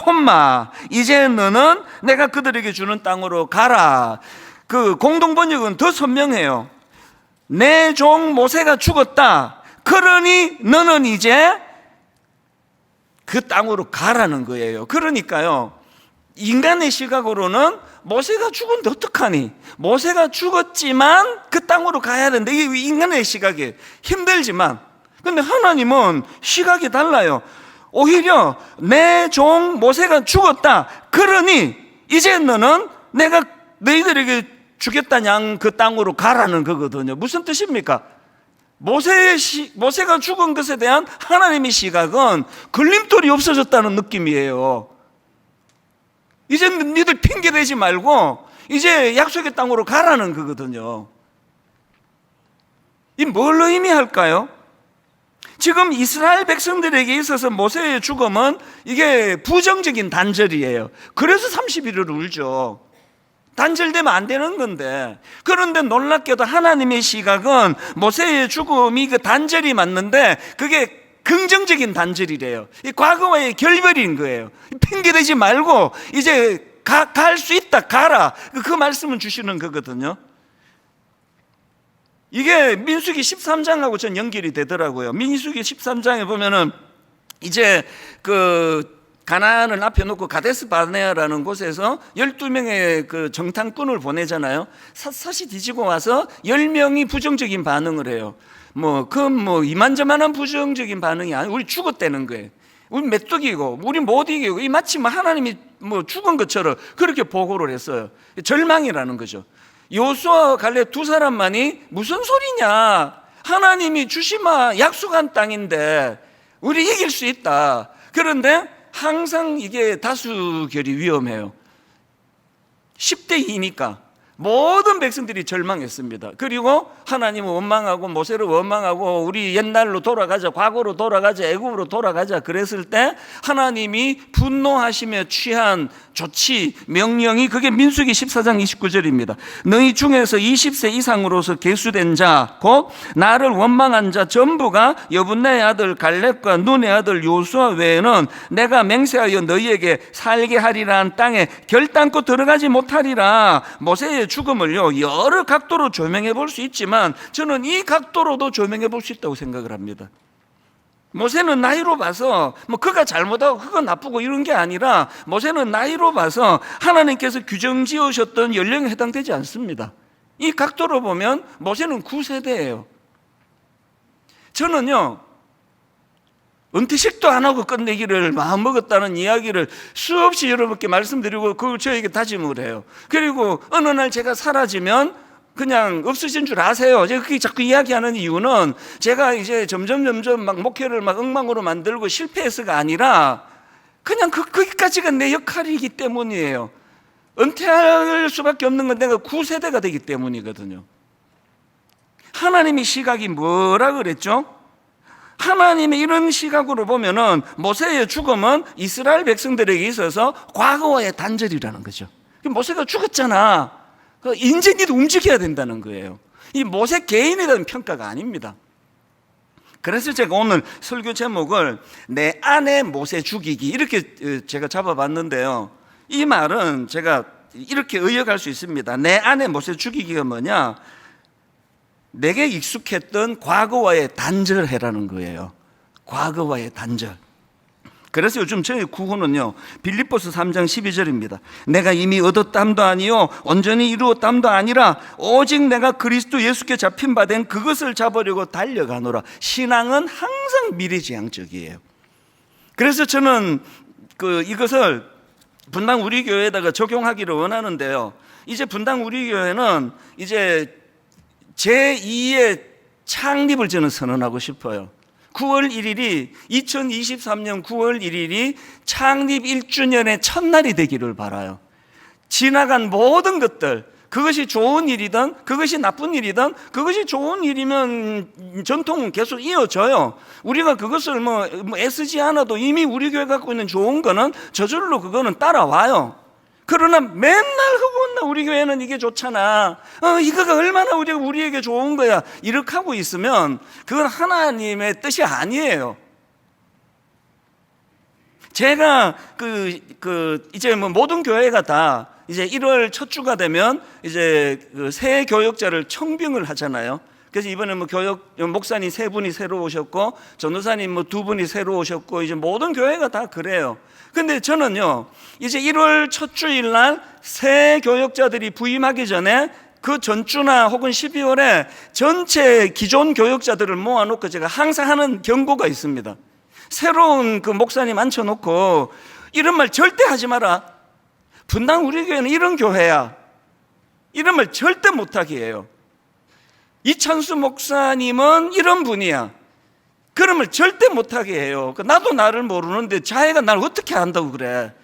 이제 너는 내가 그들에게 주는 땅으로 가라. 그 공동번역은 더 선명해요. 내 종 모세가 죽었다. 그러니 너는 이제 그 땅으로 가라는 거예요. 그러니까요, 인간의 시각으로는 모세가 죽었는데 어떡하니? 모세가 죽었지만 그 땅으로 가야 되는데, 이게 인간의 시각이 힘들지만, 근데 하나님은 시각이 달라요. 오히려 내 종 모세가 죽었다. 그러니 이제 너는 내가 너희들에게 주겠다냥 그 땅으로 가라는 거거든요. 무슨 뜻입니까? 모세가 죽은 것에 대한 하나님의 시각은 걸림돌이 없어졌다는 느낌이에요. 이제 너희들 핑계대지 말고 이제 약속의 땅으로 가라는 거거든요. 이 뭘 의미할까요? 지금 이스라엘 백성들에게 있어서 모세의 죽음은 이게 부정적인 단절이에요. 그래서 30일을 울죠. 단절되면 안 되는 건데, 그런데 놀랍게도 하나님의 시각은 모세의 죽음이 그 단절이 맞는데 그게 긍정적인 단절이래요. 이 과거와의 결별인 거예요. 핑계대지 말고 이제 갈 수 있다, 가라. 그 말씀을 주시는 거거든요. 이게 민수기 13장하고 전 연결이 되더라고요. 민수기 13장에 보면은 이제 그 가나안을 앞에 놓고 가데스 바네아라는 곳에서 12명의 그 정탐꾼을 보내잖아요. 샅샅이 뒤지고 와서 10명이 부정적인 반응을 해요. 이만저만한 부정적인 반응이 아니고 우리 죽었다는 거예요. 우리 메뚜기고 우리 못 이기고, 이 마치 하나님이 죽은 것처럼 그렇게 보고를 했어요. 절망이라는 거죠. 여호수아와 갈렙 두 사람만이 무슨 소리냐, 하나님이 주시마 약속한 땅인데 우리 이길 수 있다. 그런데 항상 이게 다수결이 위험해요. 10대 2니까 모든 백성들이 절망했습니다. 그리고 하나님을 원망하고 모세를 원망하고 우리 옛날로 돌아가자, 과거로 돌아가자, 애굽으로 돌아가자 그랬을 때 하나님이 분노하시며 취한 조치, 명령이 그게 민수기 14장 29절입니다. 너희 중에서 20세 이상으로서 계수된 자, 곧 나를 원망한 자 전부가 여분네의 아들 갈렙과 눈의 아들 요수아 외에는 내가 맹세하여 너희에게 살게 하리라는 땅에 결단코 들어가지 못하리라. 모세의 죽음을요 여러 각도로 조명해 볼 수 있지만 저는 이 각도로도 조명해 볼 수 있다고 생각을 합니다. 모세는 나이로 봐서 그가 잘못하고 그가 나쁘고 이런 게 아니라, 모세는 나이로 봐서 하나님께서 규정 지으셨던 연령에 해당되지 않습니다. 이 각도로 보면 모세는 9세대예요. 저는요 은퇴식도 안 하고 끝내기를 마음먹었다는 이야기를 수없이 여러분께 말씀드리고 그걸 저에게 다짐을 해요. 그리고 어느 날 제가 사라지면 그냥 없어진 줄 아세요. 제가 그렇게 자꾸 이야기하는 이유는 제가 이제 점점 막 목회를 막 엉망으로 만들고 실패해서가 아니라 그냥 거기까지가 내 역할이기 때문이에요. 은퇴할 수밖에 없는 건 내가 9세대가 되기 때문이거든요. 하나님의 시각이 뭐라 그랬죠? 하나님의 이런 시각으로 보면은 모세의 죽음은 이스라엘 백성들에게 있어서 과거와의 단절이라는 거죠. 모세가 죽었잖아. 이제 니도 움직여야 된다는 거예요. 이 모세 개인에 대한 평가가 아닙니다. 그래서 제가 오늘 설교 제목을 내 안에 모세 죽이기 이렇게 제가 잡아봤는데요. 이 말은 제가 이렇게 의역할 수 있습니다. 내 안에 모세 죽이기가 뭐냐? 내게 익숙했던 과거와의 단절해라는 거예요. 과거와의 단절. 그래서 요즘 저희 구호는요 빌립보서 3장 12절입니다. 내가 이미 얻었담도 아니요 온전히 이루었담도 아니라 오직 내가 그리스도 예수께 잡힌 바 된 그것을 잡으려고 달려가노라. 신앙은 항상 미래지향적이에요. 그래서 저는 이것을 분당 우리 교회에다가 적용하기를 원하는데요. 이제 분당 우리 교회는 이제 제2의 창립을 저는 선언하고 싶어요. 9월 1일이 2023년 9월 1일이 창립 1주년의 첫날이 되기를 바라요. 지나간 모든 것들, 그것이 좋은 일이든 그것이 나쁜 일이든, 그것이 좋은 일이면 전통은 계속 이어져요. 우리가 그것을 애쓰지 않아도 이미 우리 교회 갖고 있는 좋은 거는 저절로 그거는 따라와요. 그러나 맨날 우리 교회는 이게 좋잖아, 이거가 얼마나 우리에게 좋은 거야, 이렇게 하고 있으면 그건 하나님의 뜻이 아니에요. 제가 이제 모든 교회가 다 이제 1월 첫 주가 되면 이제 새 교역자를 청빙을 하잖아요. 그래서 이번에 뭐 교역 목사님 3분이 새로 오셨고 전도사님 뭐 2분이 새로 오셨고 이제 모든 교회가 다 그래요. 근데 저는요, 이제 1월 첫 주일 날 새 교역자들이 부임하기 전에 그 전주나 혹은 12월에 전체 기존 교역자들을 모아놓고 제가 항상 하는 경고가 있습니다. 새로운 그 목사님 앉혀놓고 이런 말 절대 하지 마라. 분당 우리 교회는 이런 교회야. 이런 말 절대 못하게 해요. 이찬수 목사님은 이런 분이야. 그런 말 절대 못하게 해요. 나도 나를 모르는데 자기가 나를 어떻게 안다고 그래.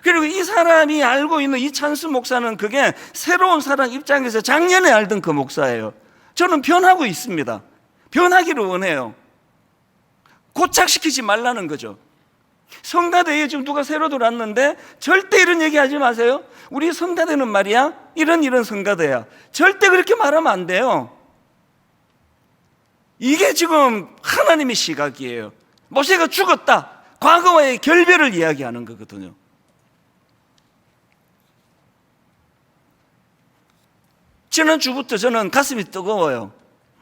그리고 이 사람이 알고 있는 이찬수 목사는 그게 새로운 사람 입장에서 작년에 알던 그 목사예요. 저는 변하고 있습니다. 변하기를 원해요. 고착시키지 말라는 거죠. 성가대에 지금 누가 새로 들어왔는데 절대 이런 얘기 하지 마세요. 우리 성가대는 말이야 이런 성가대야. 절대 그렇게 말하면 안 돼요. 이게 지금 하나님의 시각이에요. 모세가 죽었다. 과거와의 결별을 이야기하는 거거든요. 지난주부터 저는 가슴이 뜨거워요.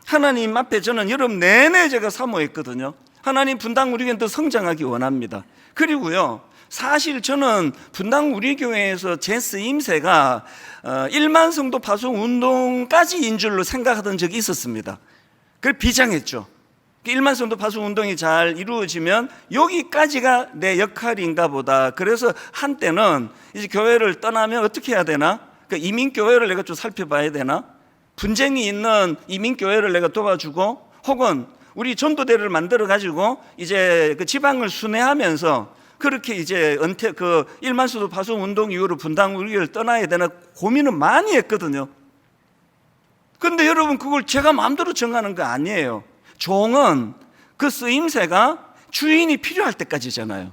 하나님 앞에 저는 여름 내내 제가 사모했거든요. 하나님 분당 우리 교회는 더 성장하기 원합니다. 그리고요, 사실 저는 분당 우리 교회에서 제 쓰임새가 1만 성도 파송 운동까지인 줄로 생각하던 적이 있었습니다. 그걸 비장했죠. 1만 성도 파송 운동이 잘 이루어지면 여기까지가 내 역할인가 보다. 그래서 한때는 이제 교회를 떠나면 어떻게 해야 되나? 그러니까 이민교회를 내가 좀 살펴봐야 되나? 분쟁이 있는 이민교회를 내가 도와주고, 혹은 우리 전도대를 만들어 가지고 이제 그 지방을 순회하면서 그렇게 이제 은퇴 그 1만 성도 파송 운동 이후로 분당 우리 교회를 떠나야 되나 고민을 많이 했거든요. 근데 여러분, 그걸 제가 마음대로 정하는 거 아니에요. 종은 그 쓰임새가 주인이 필요할 때까지잖아요.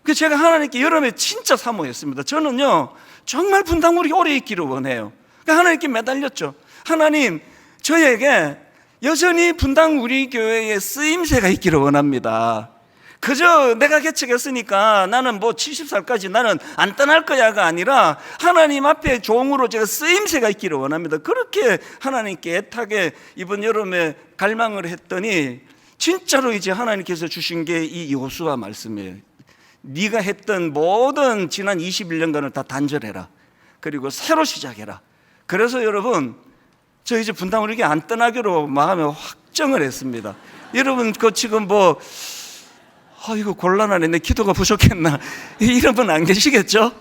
그래서 제가 하나님께 여름에 진짜 사모했습니다. 저는요, 정말 분당 우리 오래 있기를 원해요. 그러니까 하나님께 매달렸죠. 하나님, 저에게 여전히 분당 우리 교회에 쓰임새가 있기를 원합니다. 그저 내가 개척했으니까 나는 뭐 70살까지 나는 안 떠날 거야가 아니라 하나님 앞에 종으로 제가 쓰임새가 있기를 원합니다. 그렇게 하나님께 애타게 이번 여름에 갈망을 했더니 진짜로 이제 하나님께서 주신 게 이 여호수아 말씀이에요. 네가 했던 모든 지난 21년간을 다 단절해라. 그리고 새로 시작해라. 그래서 여러분, 저 이제 분당 우리 교회 안 떠나기로 마음에 확정을 했습니다. 여러분, 그 지금 뭐 이거 곤란하네, 내 기도가 부족했나, 이런 분 안 계시겠죠?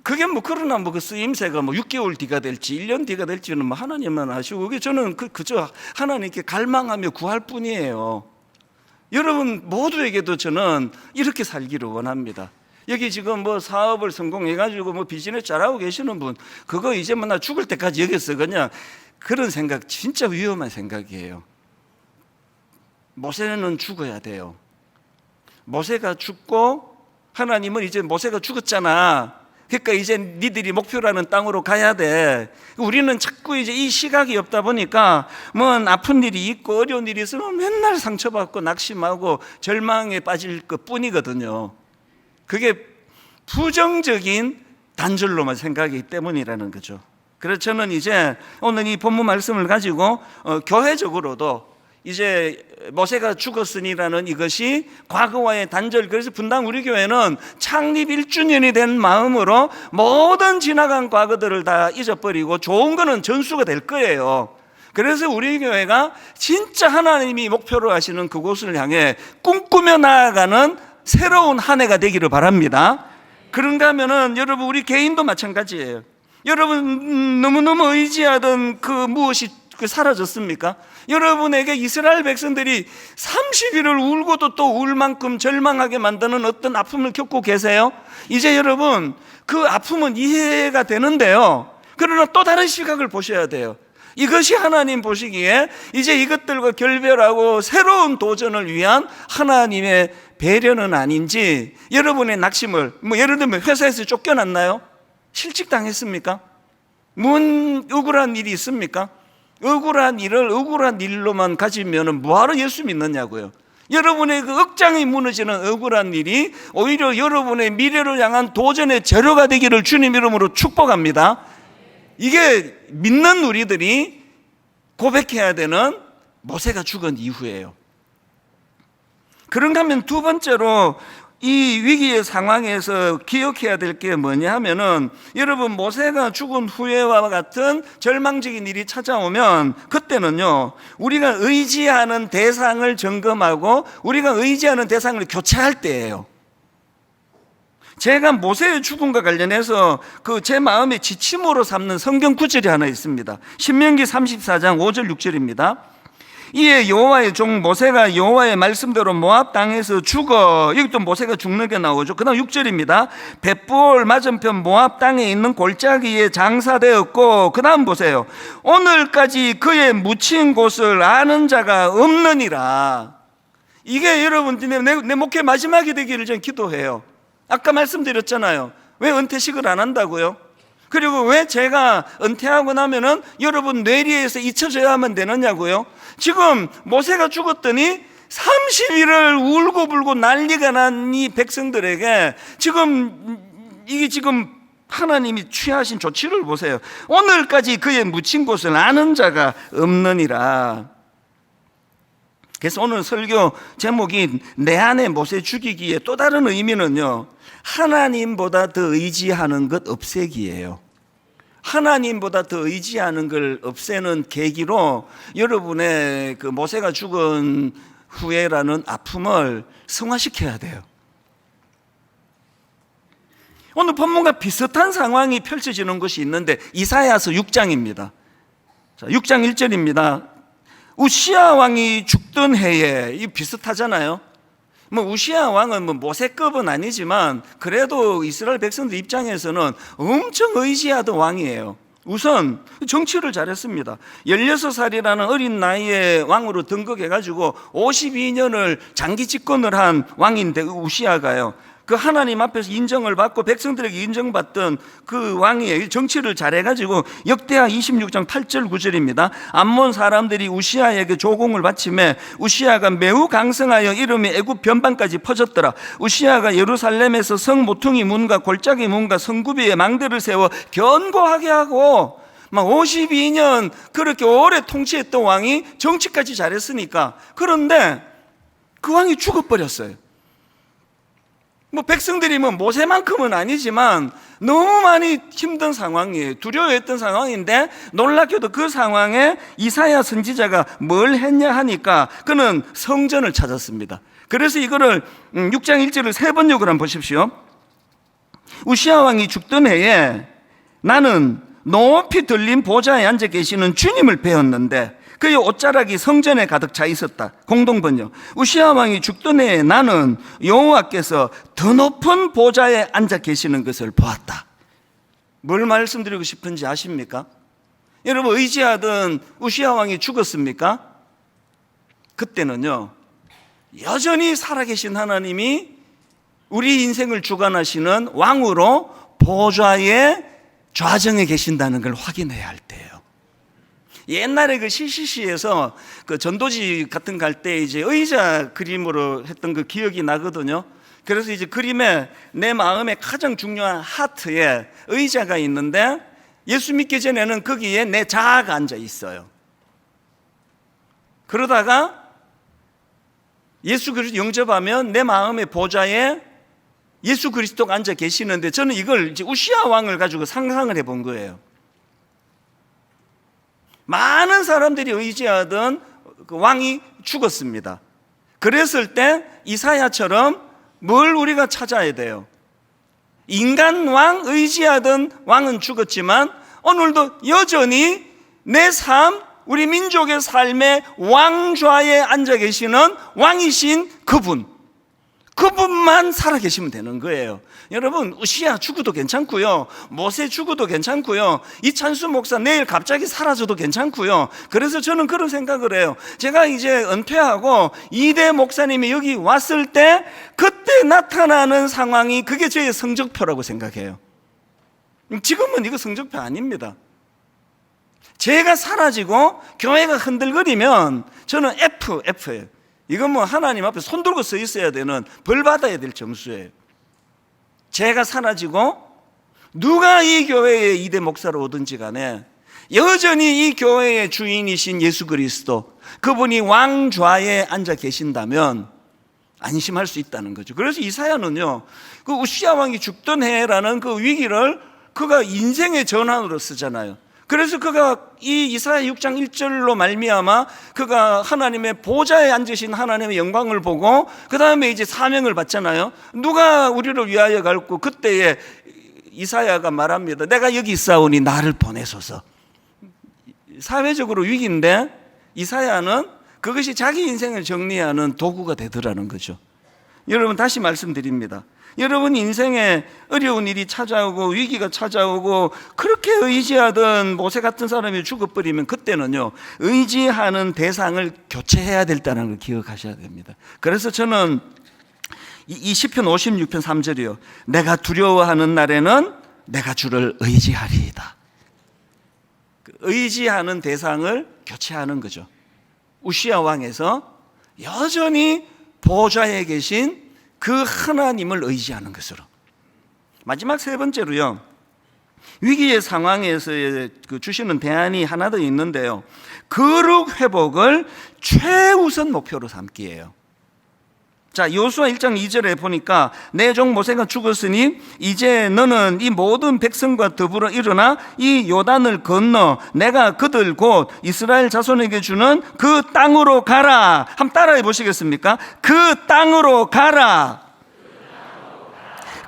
그게 뭐 그러나 뭐 그 쓰임새가 뭐 6개월 뒤가 될지 1년 뒤가 될지는 뭐 하나님만 아시고, 그게 저는 그저 하나님께 갈망하며 구할 뿐이에요. 여러분 모두에게도 저는 이렇게 살기를 원합니다. 여기 지금 뭐 사업을 성공해가지고 뭐 비즈니스 잘하고 계시는 분, 그거 이제 뭐 나 죽을 때까지 여기서 그냥, 그런 생각 진짜 위험한 생각이에요. 모세는 죽어야 돼요. 모세가 죽고 하나님은 이제 모세가 죽었잖아. 그러니까 이제 니들이 목표라는 땅으로 가야 돼. 우리는 자꾸 이제 이 시각이 없다 보니까 뭐 아픈 일이 있고 어려운 일이 있으면 맨날 상처받고 낙심하고 절망에 빠질 것 뿐이거든요. 그게 부정적인 단절로만 생각하기 때문이라는 거죠. 그래서 저는 이제 오늘 이 본문 말씀을 가지고 교회적으로도 이제 모세가 죽었으니라는 이것이 과거와의 단절, 그래서 분당 우리 교회는 창립 1주년이 된 마음으로 모든 지나간 과거들을 다 잊어버리고 좋은 거는 전수가 될 거예요. 그래서 우리 교회가 진짜 하나님이 목표로 하시는 그곳을 향해 꿈꾸며 나아가는 새로운 한 해가 되기를 바랍니다. 그런가 하면은 여러분, 우리 개인도 마찬가지예요. 여러분 너무너무 의지하던 그 무엇이 사라졌습니까? 여러분에게 이스라엘 백성들이 30일을 울고도 또 울 만큼 절망하게 만드는 어떤 아픔을 겪고 계세요? 이제 여러분, 그 아픔은 이해가 되는데요, 그러나 또 다른 시각을 보셔야 돼요. 이것이 하나님 보시기에 이제 이것들과 결별하고 새로운 도전을 위한 하나님의 배려는 아닌지, 여러분의 낙심을, 뭐 예를 들면 회사에서 쫓겨났나요? 실직당했습니까? 뭔 억울한 일이 있습니까? 억울한 일을 억울한 일로만 가지면 뭐하러 예수 믿느냐고요. 여러분의 그 억장이 무너지는 억울한 일이 오히려 여러분의 미래를 향한 도전의 재료가 되기를 주님 이름으로 축복합니다. 이게 믿는 우리들이 고백해야 되는 모세가 죽은 이후예요. 그런가 하면 두 번째로 이 위기의 상황에서 기억해야 될 게 뭐냐 하면은, 여러분, 모세가 죽은 후에와 같은 절망적인 일이 찾아오면 그때는요, 우리가 의지하는 대상을 점검하고 우리가 의지하는 대상을 교체할 때예요. 제가 모세의 죽음과 관련해서 제 마음의 지침으로 삼는 성경 구절이 하나 있습니다. 신명기 34장 5절 6절입니다. 이에 여호와의 종 모세가 여호와의 말씀대로 모압 땅에서 죽어. 여기 또 모세가 죽는 게 나오죠. 그 다음 6절입니다. 벳볼 맞은편 모압 땅에 있는 골짜기에 장사되었고, 그 다음 보세요. 오늘까지 그의 묻힌 곳을 아는 자가 없느니라. 이게 여러분, 내 목회 마지막이 되기를 저는 기도해요. 아까 말씀드렸잖아요. 왜 은퇴식을 안 한다고요? 그리고 왜 제가 은퇴하고 나면은 여러분 뇌리에서 잊혀져야만 되느냐고요? 지금 모세가 죽었더니 30일을 울고불고 난리가 난 이 백성들에게 지금 하나님이 취하신 조치를 보세요. 오늘까지 그의 묻힌 곳을 아는 자가 없느니라. 그래서 오늘 설교 제목이 내 안에 모세 죽이기에 또 다른 의미는요, 하나님보다 더 의지하는 것 없애기예요. 하나님보다 더 의지하는 걸 없애는 계기로 여러분의 그 모세가 죽은 후에라는 아픔을 승화시켜야 돼요. 오늘 본문과 비슷한 상황이 펼쳐지는 것이 있는데 이사야서 6장입니다. 자, 6장 1절입니다. 우시야 왕이 죽던 해에, 이 비슷하잖아요. 우시야 왕은 모세급은 아니지만 그래도 이스라엘 백성들 입장에서는 엄청 의지하던 왕이에요. 우선 정치를 잘했습니다. 16살이라는 어린 나이에 왕으로 등극해가지고 52년을 장기 집권을 한 왕인데, 우시야가요, 그 하나님 앞에서 인정을 받고 백성들에게 인정받던 그 왕이에요. 정치를 잘해가지고 역대하 26장 8절 9절입니다. 암몬 사람들이 우시야에게 조공을 바치매 우시야가 매우 강성하여 이름이 애굽 변방까지 퍼졌더라. 우시야가 예루살렘에서 성 모퉁이 문과 골짜기 문과 성구비에 망대를 세워 견고하게 하고, 막 52년 그렇게 오래 통치했던 왕이 정치까지 잘했으니까. 그런데 그 왕이 죽어버렸어요. 백성들이 모세만큼은 아니지만 너무 많이 힘든 상황이에요. 두려워했던 상황인데, 놀랍게도 그 상황에 이사야 선지자가 뭘 했냐 하니까 그는 성전을 찾았습니다. 그래서 이거를 6장 1절을 세 번역을 한번 보십시오. 우시야 왕이 죽던 해에 나는 높이 들린 보좌에 앉아 계시는 주님을 배웠는데 그의 옷자락이 성전에 가득 차 있었다. 공동번역. 우시야 왕이 죽던 해에 나는 여호와께서 더 높은 보좌에 앉아 계시는 것을 보았다. 뭘 말씀드리고 싶은지 아십니까? 여러분, 의지하던 우시야 왕이 죽었습니까? 그때는요, 여전히 살아계신 하나님이 우리 인생을 주관하시는 왕으로 보좌의 좌정에 계신다는 걸 확인해야 할 때예요. 옛날에 그 CCC에서 그 전도지 같은 갈 때 이제 의자 그림으로 했던 그 기억이 나거든요. 그래서 이제 그림에 내 마음에 가장 중요한 하트에 의자가 있는데, 예수 믿기 전에는 거기에 내 자아가 앉아 있어요. 그러다가 예수 그리스도 영접하면 내 마음의 보좌에 예수 그리스도가 앉아 계시는데, 저는 이걸 이제 우시야 왕을 가지고 상상을 해본 거예요. 많은 사람들이 의지하던 그 왕이 죽었습니다. 그랬을 때 이사야처럼 뭘 우리가 찾아야 돼요? 인간 왕, 의지하던 왕은 죽었지만 오늘도 여전히 내 삶, 우리 민족의 삶의 왕좌에 앉아 계시는 왕이신 그분만 살아계시면 되는 거예요. 여러분, 우시야 죽어도 괜찮고요, 모세 죽어도 괜찮고요, 이찬수 목사 내일 갑자기 사라져도 괜찮고요. 그래서 저는 그런 생각을 해요. 제가 이제 은퇴하고 이대 목사님이 여기 왔을 때 그때 나타나는 상황이 그게 저의 성적표라고 생각해요. 지금은 이거 성적표 아닙니다. 제가 사라지고 교회가 흔들거리면 저는 F예요. 이건 하나님 앞에 손 들고 서 있어야 되는, 벌 받아야 될 점수예요. 제가 사라지고 누가 이 교회의 2대 목사로 오든지 간에 여전히 이 교회의 주인이신 예수 그리스도, 그분이 왕좌에 앉아 계신다면 안심할 수 있다는 거죠. 그래서 이사야는요, 그 우시야 왕이 죽던 해라는 그 위기를 그가 인생의 전환으로 쓰잖아요. 그래서 그가 이 이사야 6장 1절로 말미암아 그가 하나님의 보좌에 앉으신 하나님의 영광을 보고 그 다음에 이제 사명을 받잖아요. 누가 우리를 위하여 갈고, 그때에 이사야가 말합니다. 내가 여기 있사오니 나를 보내소서. 사회적으로 위기인데 이사야는 그것이 자기 인생을 정리하는 도구가 되더라는 거죠. 여러분, 다시 말씀드립니다. 여러분 인생에 어려운 일이 찾아오고 위기가 찾아오고 그렇게 의지하던 모세 같은 사람이 죽어버리면 그때는요, 의지하는 대상을 교체해야 된다는 걸 기억하셔야 됩니다. 그래서 저는 이 시편 56편 3절이요, 내가 두려워하는 날에는 내가 주를 의지하리이다. 의지하는 대상을 교체하는 거죠. 우시야 왕에서 여전히 보좌에 계신 그 하나님을 의지하는 것으로. 마지막 세 번째로요, 위기의 상황에서 주시는 대안이 하나 더 있는데요, 거룩 회복을 최우선 목표로 삼기예요. 자, 여호수아 1장 2절에 보니까 내 종 모세가 죽었으니 이제 너는 이 모든 백성과 더불어 일어나 이 요단을 건너 내가 그들 곧 이스라엘 자손에게 주는 그 땅으로 가라. 한번 따라해 보시겠습니까? 그 땅으로 가라.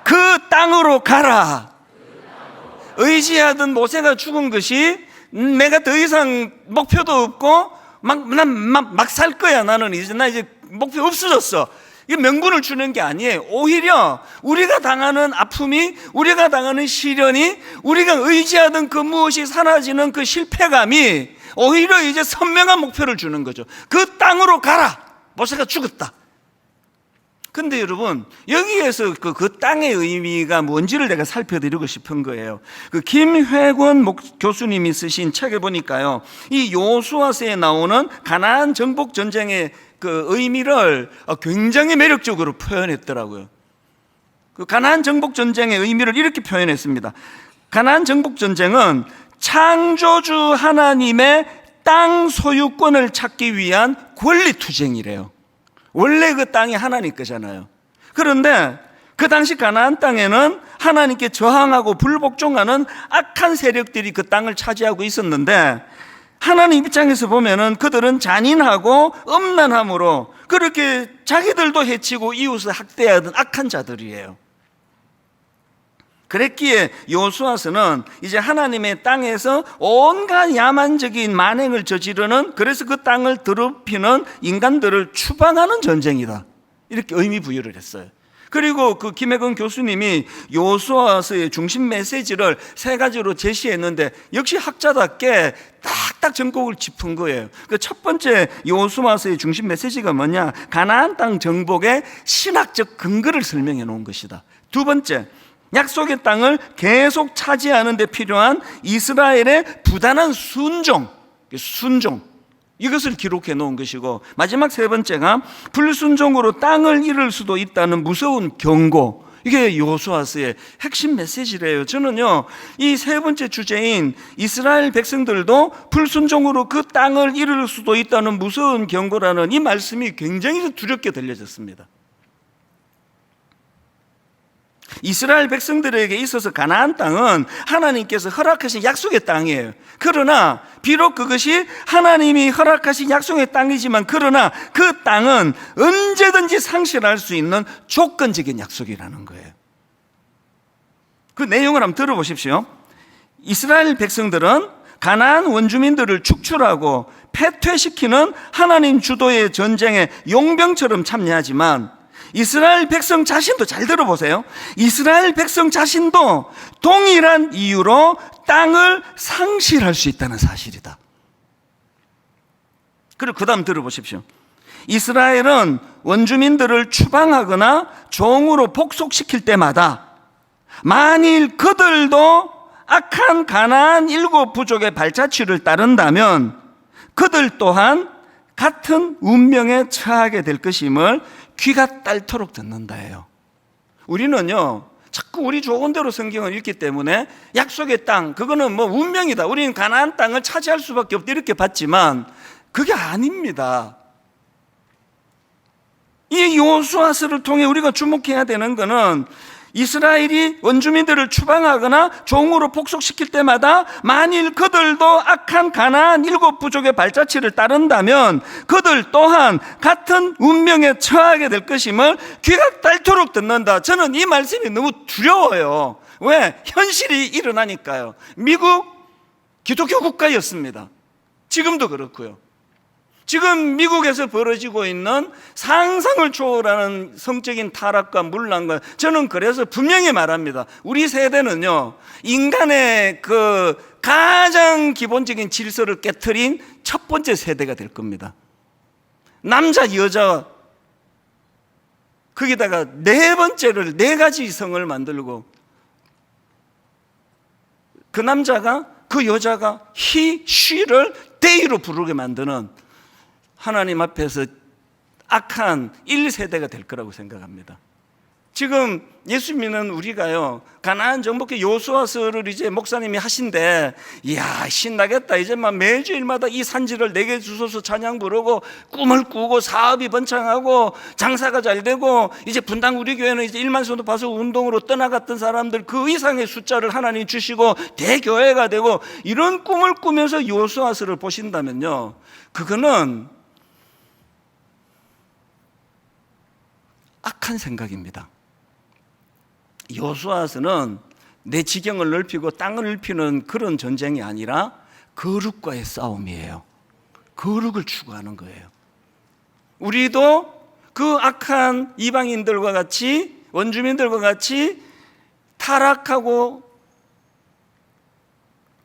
그 땅으로 가라. 의지하던 모세가 죽은 것이 내가 더 이상 목표도 없고 막 살 거야. 나는 이제 목표 없어졌어. 이게 명분을 주는 게 아니에요. 오히려 우리가 당하는 아픔이, 우리가 당하는 시련이, 우리가 의지하던 그 무엇이 사라지는 그 실패감이 오히려 이제 선명한 목표를 주는 거죠. 그 땅으로 가라. 모세가 죽었다. 근데 여러분, 여기에서 그 땅의 의미가 뭔지를 내가 살펴드리고 싶은 거예요. 그 김회권 교수님이 쓰신 책에 보니까요, 이 여호수아서에 나오는 가나안 정복 전쟁의 그 의미를 굉장히 매력적으로 표현했더라고요. 그 가나안 정복 전쟁의 의미를 이렇게 표현했습니다. 가나안 정복 전쟁은 창조주 하나님의 땅 소유권을 찾기 위한 권리 투쟁이래요. 원래 그 땅이 하나님 거잖아요. 그런데 그 당시 가나안 땅에는 하나님께 저항하고 불복종하는 악한 세력들이 그 땅을 차지하고 있었는데, 하나님 입장에서 보면은 그들은 잔인하고 음란함으로 그렇게 자기들도 해치고 이웃을 학대하던 악한 자들이에요. 그랬기에 여호수아서는 이제 하나님의 땅에서 온갖 야만적인 만행을 저지르는, 그래서 그 땅을 더럽히는 인간들을 추방하는 전쟁이다, 이렇게 의미 부여를 했어요. 그리고 그 김혜건 교수님이 여호수아서의 중심 메시지를 세 가지로 제시했는데 역시 학자답게 딱딱 전곡을 짚은 거예요. 그 첫 번째 여호수아서의 중심 메시지가 뭐냐? 가나안 땅 정복의 신학적 근거를 설명해 놓은 것이다. 두 번째, 약속의 땅을 계속 차지하는 데 필요한 이스라엘의 부단한 순종, 이것을 기록해 놓은 것이고, 마지막 세 번째가 불순종으로 땅을 잃을 수도 있다는 무서운 경고, 이게 여호수아서의 핵심 메시지래요. 저는요, 이 세 번째 주제인 이스라엘 백성들도 불순종으로 그 땅을 잃을 수도 있다는 무서운 경고라는 이 말씀이 굉장히 두렵게 들려졌습니다. 이스라엘 백성들에게 있어서 가나안 땅은 하나님께서 허락하신 약속의 땅이에요. 그러나 비록 그것이 하나님이 허락하신 약속의 땅이지만, 그러나 그 땅은 언제든지 상실할 수 있는 조건적인 약속이라는 거예요. 그 내용을 한번 들어보십시오. 이스라엘 백성들은 가나안 원주민들을 축출하고 패퇴시키는 하나님 주도의 전쟁에 용병처럼 참여하지만, 이스라엘 백성 자신도, 잘 들어보세요, 이스라엘 백성 자신도 동일한 이유로 땅을 상실할 수 있다는 사실이다. 그리고 그 다음 들어보십시오. 이스라엘은 원주민들을 추방하거나 종으로 복속시킬 때마다 만일 그들도 악한 가나안 7 부족의 발자취를 따른다면 그들 또한 같은 운명에 처하게 될 것임을 귀가 딸토록 듣는다예요. 우리는요, 자꾸 우리 좋은 대로 성경을 읽기 때문에 약속의 땅, 그거는 뭐 운명이다, 우리는 가나안 땅을 차지할 수밖에 없다 이렇게 봤지만 그게 아닙니다. 이 여호수아서를 통해 우리가 주목해야 되는 것은 이스라엘이 원주민들을 추방하거나 종으로 복속시킬 때마다 만일 그들도 악한 가나안 7부족의 발자취를 따른다면 그들 또한 같은 운명에 처하게 될 것임을 귀가 닳도록 듣는다. 저는 이 말씀이 너무 두려워요. 왜? 현실이 일어나니까요. 미국 기독교 국가였습니다. 지금도 그렇고요. 지금 미국에서 벌어지고 있는 상상을 초월하는 성적인 타락과 문란과, 저는 그래서 분명히 말합니다. 우리 세대는요, 인간의 그 가장 기본적인 질서를 깨트린 첫 번째 세대가 될 겁니다. 남자, 여자, 거기다가 네 번째를, 네 가지 이성을 만들고, 그 남자가, 그 여자가 he, she를 they로 부르게 만드는 하나님 앞에서 악한 1세대가 될 거라고 생각합니다. 지금 예수 믿는 우리가요, 가나안 정복기 여호수아서를 이제 목사님이 하신데, 이야 신나겠다, 이제 막 매주일마다 이 산지를 내게 주소서 찬양 부르고 꿈을 꾸고 사업이 번창하고 장사가 잘 되고, 이제 분당 우리 교회는 이제 1만 성도 파송 운동으로 떠나갔던 사람들 그 이상의 숫자를 하나님 주시고 대교회가 되고, 이런 꿈을 꾸면서 여호수아서를 보신다면요, 그거는 악한 생각입니다. 여호수아서는 내 지경을 넓히고 땅을 넓히는 그런 전쟁이 아니라 거룩과의 싸움이에요. 거룩을 추구하는 거예요. 우리도 그 악한 이방인들과 같이, 원주민들과 같이 타락하고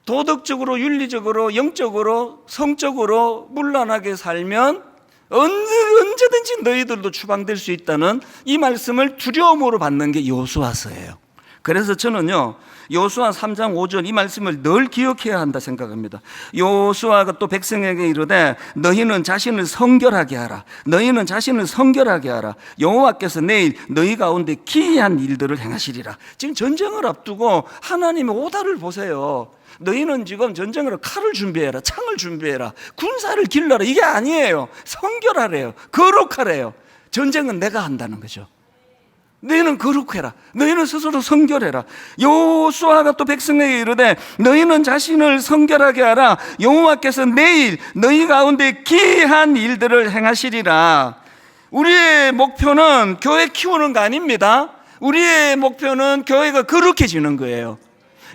도덕적으로, 윤리적으로, 영적으로, 성적으로 문란하게 살면 언제든지 너희들도 추방될 수 있다는 이 말씀을 두려움으로 받는 게 여호수아서예요. 그래서 저는요, 여호수아 3장 5절 이 말씀을 늘 기억해야 한다 생각합니다. 여호수아가 또 백성에게 이르되 너희는 자신을 성결하게 하라. 너희는 자신을 성결하게 하라. 여호와께서 내일 너희 가운데 기이한 일들을 행하시리라. 지금 전쟁을 앞두고 하나님의 오다를 보세요. 너희는 지금 전쟁으로 칼을 준비해라, 창을 준비해라, 군사를 길러라, 이게 아니에요. 성결하래요. 거룩하래요. 전쟁은 내가 한다는 거죠. 너희는 거룩해라. 너희는 스스로 성결해라. 여호수아가 또 백성에게 이르되 너희는 자신을 성결하게 하라. 여호와께서 내일 너희 가운데 기이한 일들을 행하시리라. 우리의 목표는 교회 키우는 거 아닙니다. 우리의 목표는 교회가 거룩해지는 거예요.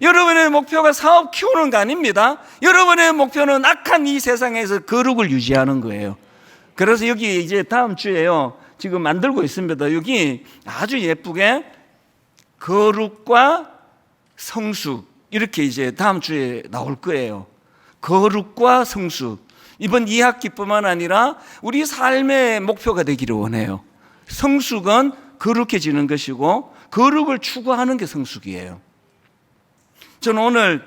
여러분의 목표가 사업 키우는 거 아닙니다. 여러분의 목표는 악한 이 세상에서 거룩을 유지하는 거예요. 그래서 여기 이제 다음 주에요, 지금 만들고 있습니다. 여기 아주 예쁘게 거룩과 성수, 이렇게 이제 다음 주에 나올 거예요. 거룩과 성수. 이번 2학기뿐만 아니라 우리 삶의 목표가 되기를 원해요. 성숙은 거룩해지는 것이고 거룩을 추구하는 게 성숙이에요. 저는 오늘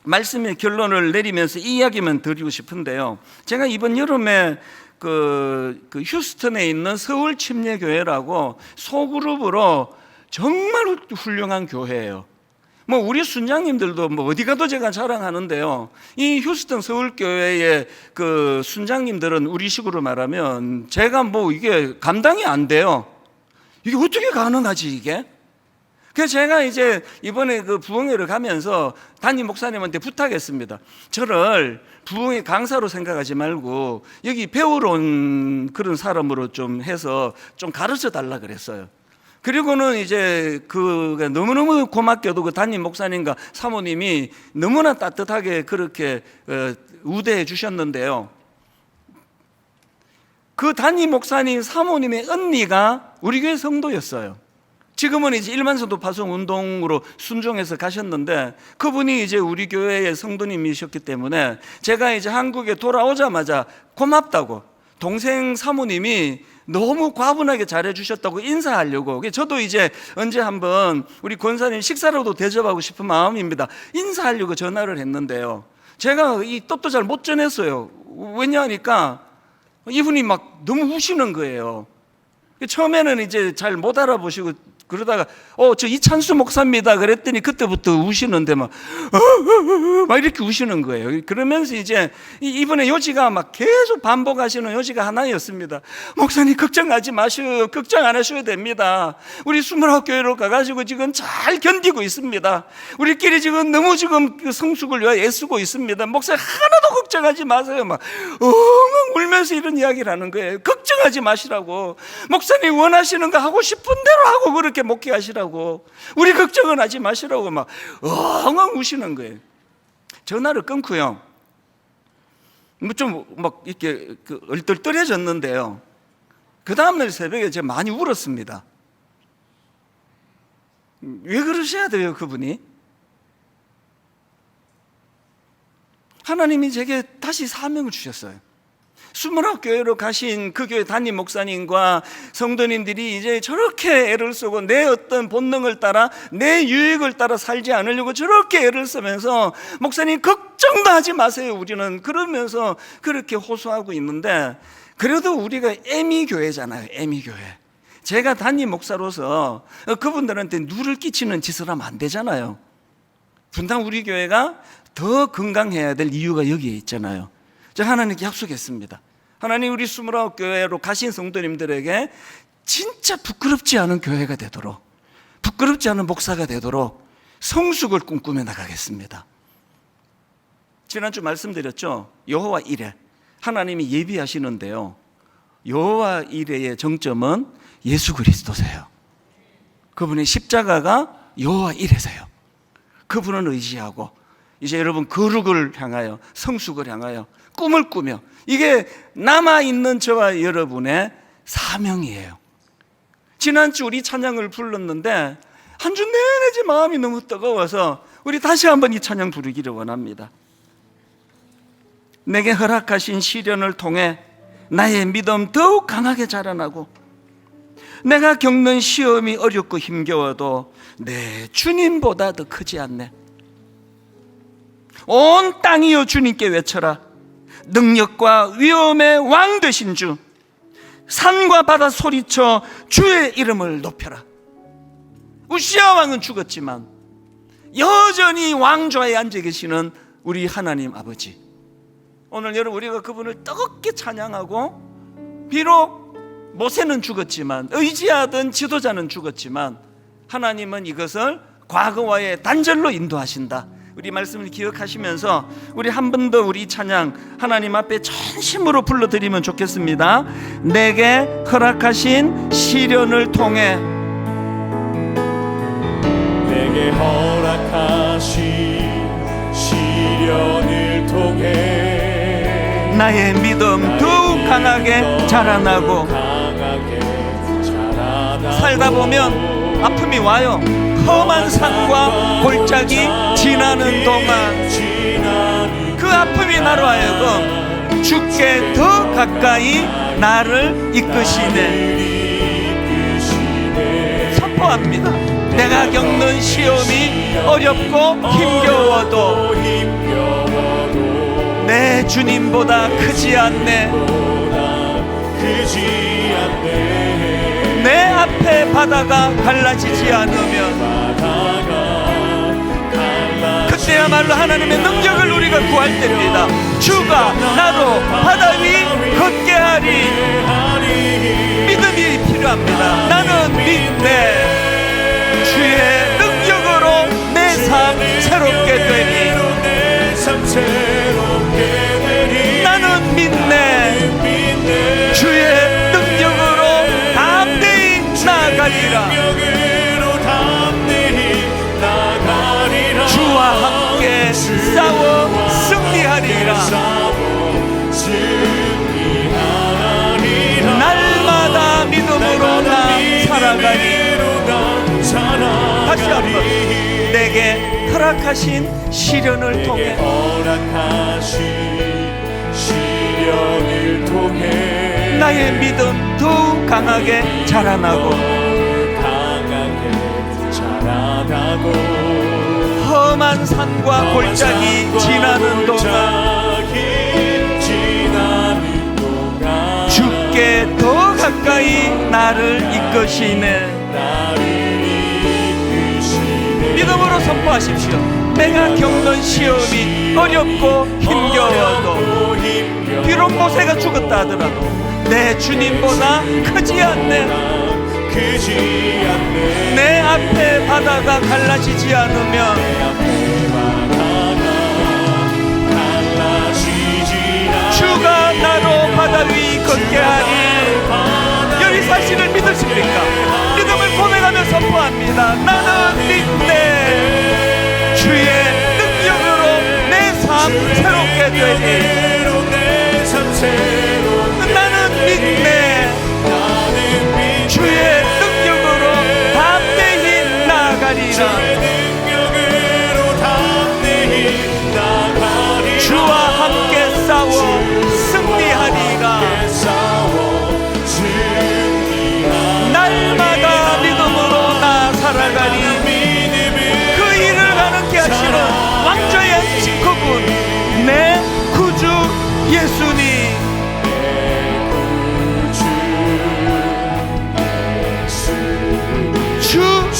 말씀의 결론을 내리면서 이 이야기만 드리고 싶은데요, 제가 이번 여름에 그 휴스턴에 있는 서울 침례교회라고 소그룹으로 정말 훌륭한 교회예요. 뭐 우리 순장님들도 뭐 어디 가도 제가 자랑하는데요, 이 휴스턴 서울교회의 그 순장님들은 우리식으로 말하면 제가 뭐 이게 감당이 안 돼요. 이게 어떻게 가능하지 이게? 그래서 제가 이제 이번에 그 부흥회를 가면서 담임 목사님한테 부탁했습니다. 저를 부흥회 강사로 생각하지 말고 여기 배우러 온 그런 사람으로 좀 해서 좀 가르쳐 달라 그랬어요. 그리고는 이제 그 너무너무 고맙게도 그 담임 목사님과 사모님이 너무나 따뜻하게 그렇게 우대해 주셨는데요, 그 담임 목사님 사모님의 언니가 우리 교회 성도였어요. 지금은 이제 1만 성도 파송 운동으로 순종해서 가셨는데, 그분이 이제 우리 교회의 성도님이셨기 때문에 제가 이제 한국에 돌아오자마자 고맙다고, 동생 사모님이 너무 과분하게 잘해주셨다고 인사하려고, 저도 이제 언제 한번 우리 권사님 식사로도 대접하고 싶은 마음입니다. 인사하려고 전화를 했는데요, 제가 이 뜻도 잘 못 전했어요. 왜냐하니까 이분이 막 너무 우시는 거예요. 처음에는 이제 잘 못 알아보시고 그러다가 저 이찬수 목사입니다 그랬더니 그때부터 우시는데 막 이렇게 우시는 거예요. 그러면서 이제 이번에 요지가 막 계속 반복하시는 요지가 하나였습니다. 목사님 걱정하지 마시오. 걱정 안 하셔도 됩니다. 우리 29교회로 가가지고 지금 잘 견디고 있습니다. 우리끼리 지금 너무 지금 그 성숙을 위하여 애쓰고 있습니다. 목사님 하나도 걱정하지 마세요. 막 엉엉 울면서 이런 이야기를 하는 거예요. 걱정하지 마시라고. 목사님 원하시는 거 하고 싶은 대로 하고 그렇게 목회하시라고. 우리 걱정은 하지 마시라고 막 엉엉 우시는 거예요. 전화를 끊고요. 뭐 좀 막 이렇게 얼떨떨해졌는데요. 그 다음날 새벽에 제가 많이 울었습니다. 왜 그러셔야 돼요, 그분이? 하나님이 제게 다시 사명을 주셨어요. 29교회로 가신 그 교회 담임 목사님과 성도님들이 이제 저렇게 애를 쓰고 내 어떤 본능을 따라 내 유익을 따라 살지 않으려고 저렇게 애를 쓰면서 목사님 걱정도 하지 마세요 우리는 그러면서 그렇게 호소하고 있는데, 그래도 우리가 애미교회잖아요. 애미교회. 제가 담임 목사로서 그분들한테 누를 끼치는 짓을 하면 안 되잖아요. 분당 우리 교회가 더 건강해야 될 이유가 여기에 있잖아요. 제가 하나님께 약속했습니다. 하나님 우리 29교회로 가신 성도님들에게 진짜 부끄럽지 않은 교회가 되도록, 부끄럽지 않은 목사가 되도록 성숙을 꿈꾸며 나가겠습니다. 지난주 말씀드렸죠. 여호와 이레, 하나님이 예비하시는데요, 여호와 이레의 정점은 예수 그리스도세요. 그분의 십자가가 여호와 이레세요. 그분은 의지하고 이제 여러분 거룩을 향하여, 성숙을 향하여 꿈을 꾸며, 이게 남아있는 저와 여러분의 사명이에요. 지난주 우리 찬양을 불렀는데 한 주 내내 제 마음이 너무 뜨거워서 우리 다시 한번 이 찬양 부르기를 원합니다. 내게 허락하신 시련을 통해 나의 믿음 더욱 강하게 자라나고, 내가 겪는 시험이 어렵고 힘겨워도 내 주님보다 더 크지 않네. 온 땅이여 주님께 외쳐라. 능력과 위엄의 왕 되신 주, 산과 바다 소리쳐 주의 이름을 높여라. 우시아 왕은 죽었지만 여전히 왕좌에 앉아 계시는 우리 하나님 아버지, 오늘 여러분 우리가 그분을 뜨겁게 찬양하고, 비록 모세는 죽었지만, 의지하던 지도자는 죽었지만 하나님은 이것을 과거와의 단절로 인도하신다. 우리 말씀을 기억하시면서 우리 한 번 더 우리 찬양 하나님 앞에 전심으로 불러드리면 좋겠습니다. 내게 허락하신 시련을 통해, 내게 허락하신 시련을 통해 나의 믿음 더욱 강하게 자라나고, 살다 보면 아픔이 와요. 험한 산과 골짜기 지나는 동안 그 아픔이 나로 하여금 주께 더 가까이 나를 이끄시네. 선포합니다. 내가 겪는 시험이 어렵고 힘겨워도 내 주님보다 크지 않네. 내 앞에 바다가 갈라지지 않으면 그때야말로 하나님의 능력을 우리가 구할 때입니다. 주가 나로 바다 위 걷게 하리. 믿음이 필요합니다. 나는 믿네. 주의 능력으로 내 삶 새롭게 되니. 나는 믿네. 주의 능력으로 담대히 나아가리라. 주와 함께 싸워 승리하리라. 날마다 믿음으로 나 살아가리. 다시 한번. 내게 허락하신 시련을 통해, 나의 믿음 더욱 강하게 자라나고, 험한 산과 골짜기 지나는 동안 주께 더 가까이 가까이 나를 이끄시네. 믿음으로 선포하십시오. 내가 겪는 시험이 어렵고 힘겨워도 비록 모세가 죽었다 하더라도 내 주님보다 크지 않네. 내 앞에 바다가 갈라지지 않으면 주가 나로 바다 위 걷게 하리. 여기 사실을 믿으십니까? 믿음을 고백하며 선포합니다. 나는 믿네. 주의 능력으로 내 삶 새롭게 되리. 나는 믿네. 주의 능력으로 담대히 나아가리라. 주와 함께 싸워 승리하리라. 날마다 믿음으로 나 살아가리. 그 일을 가능케 하시는 왕좌의 지커분 내 구주 예수님. 주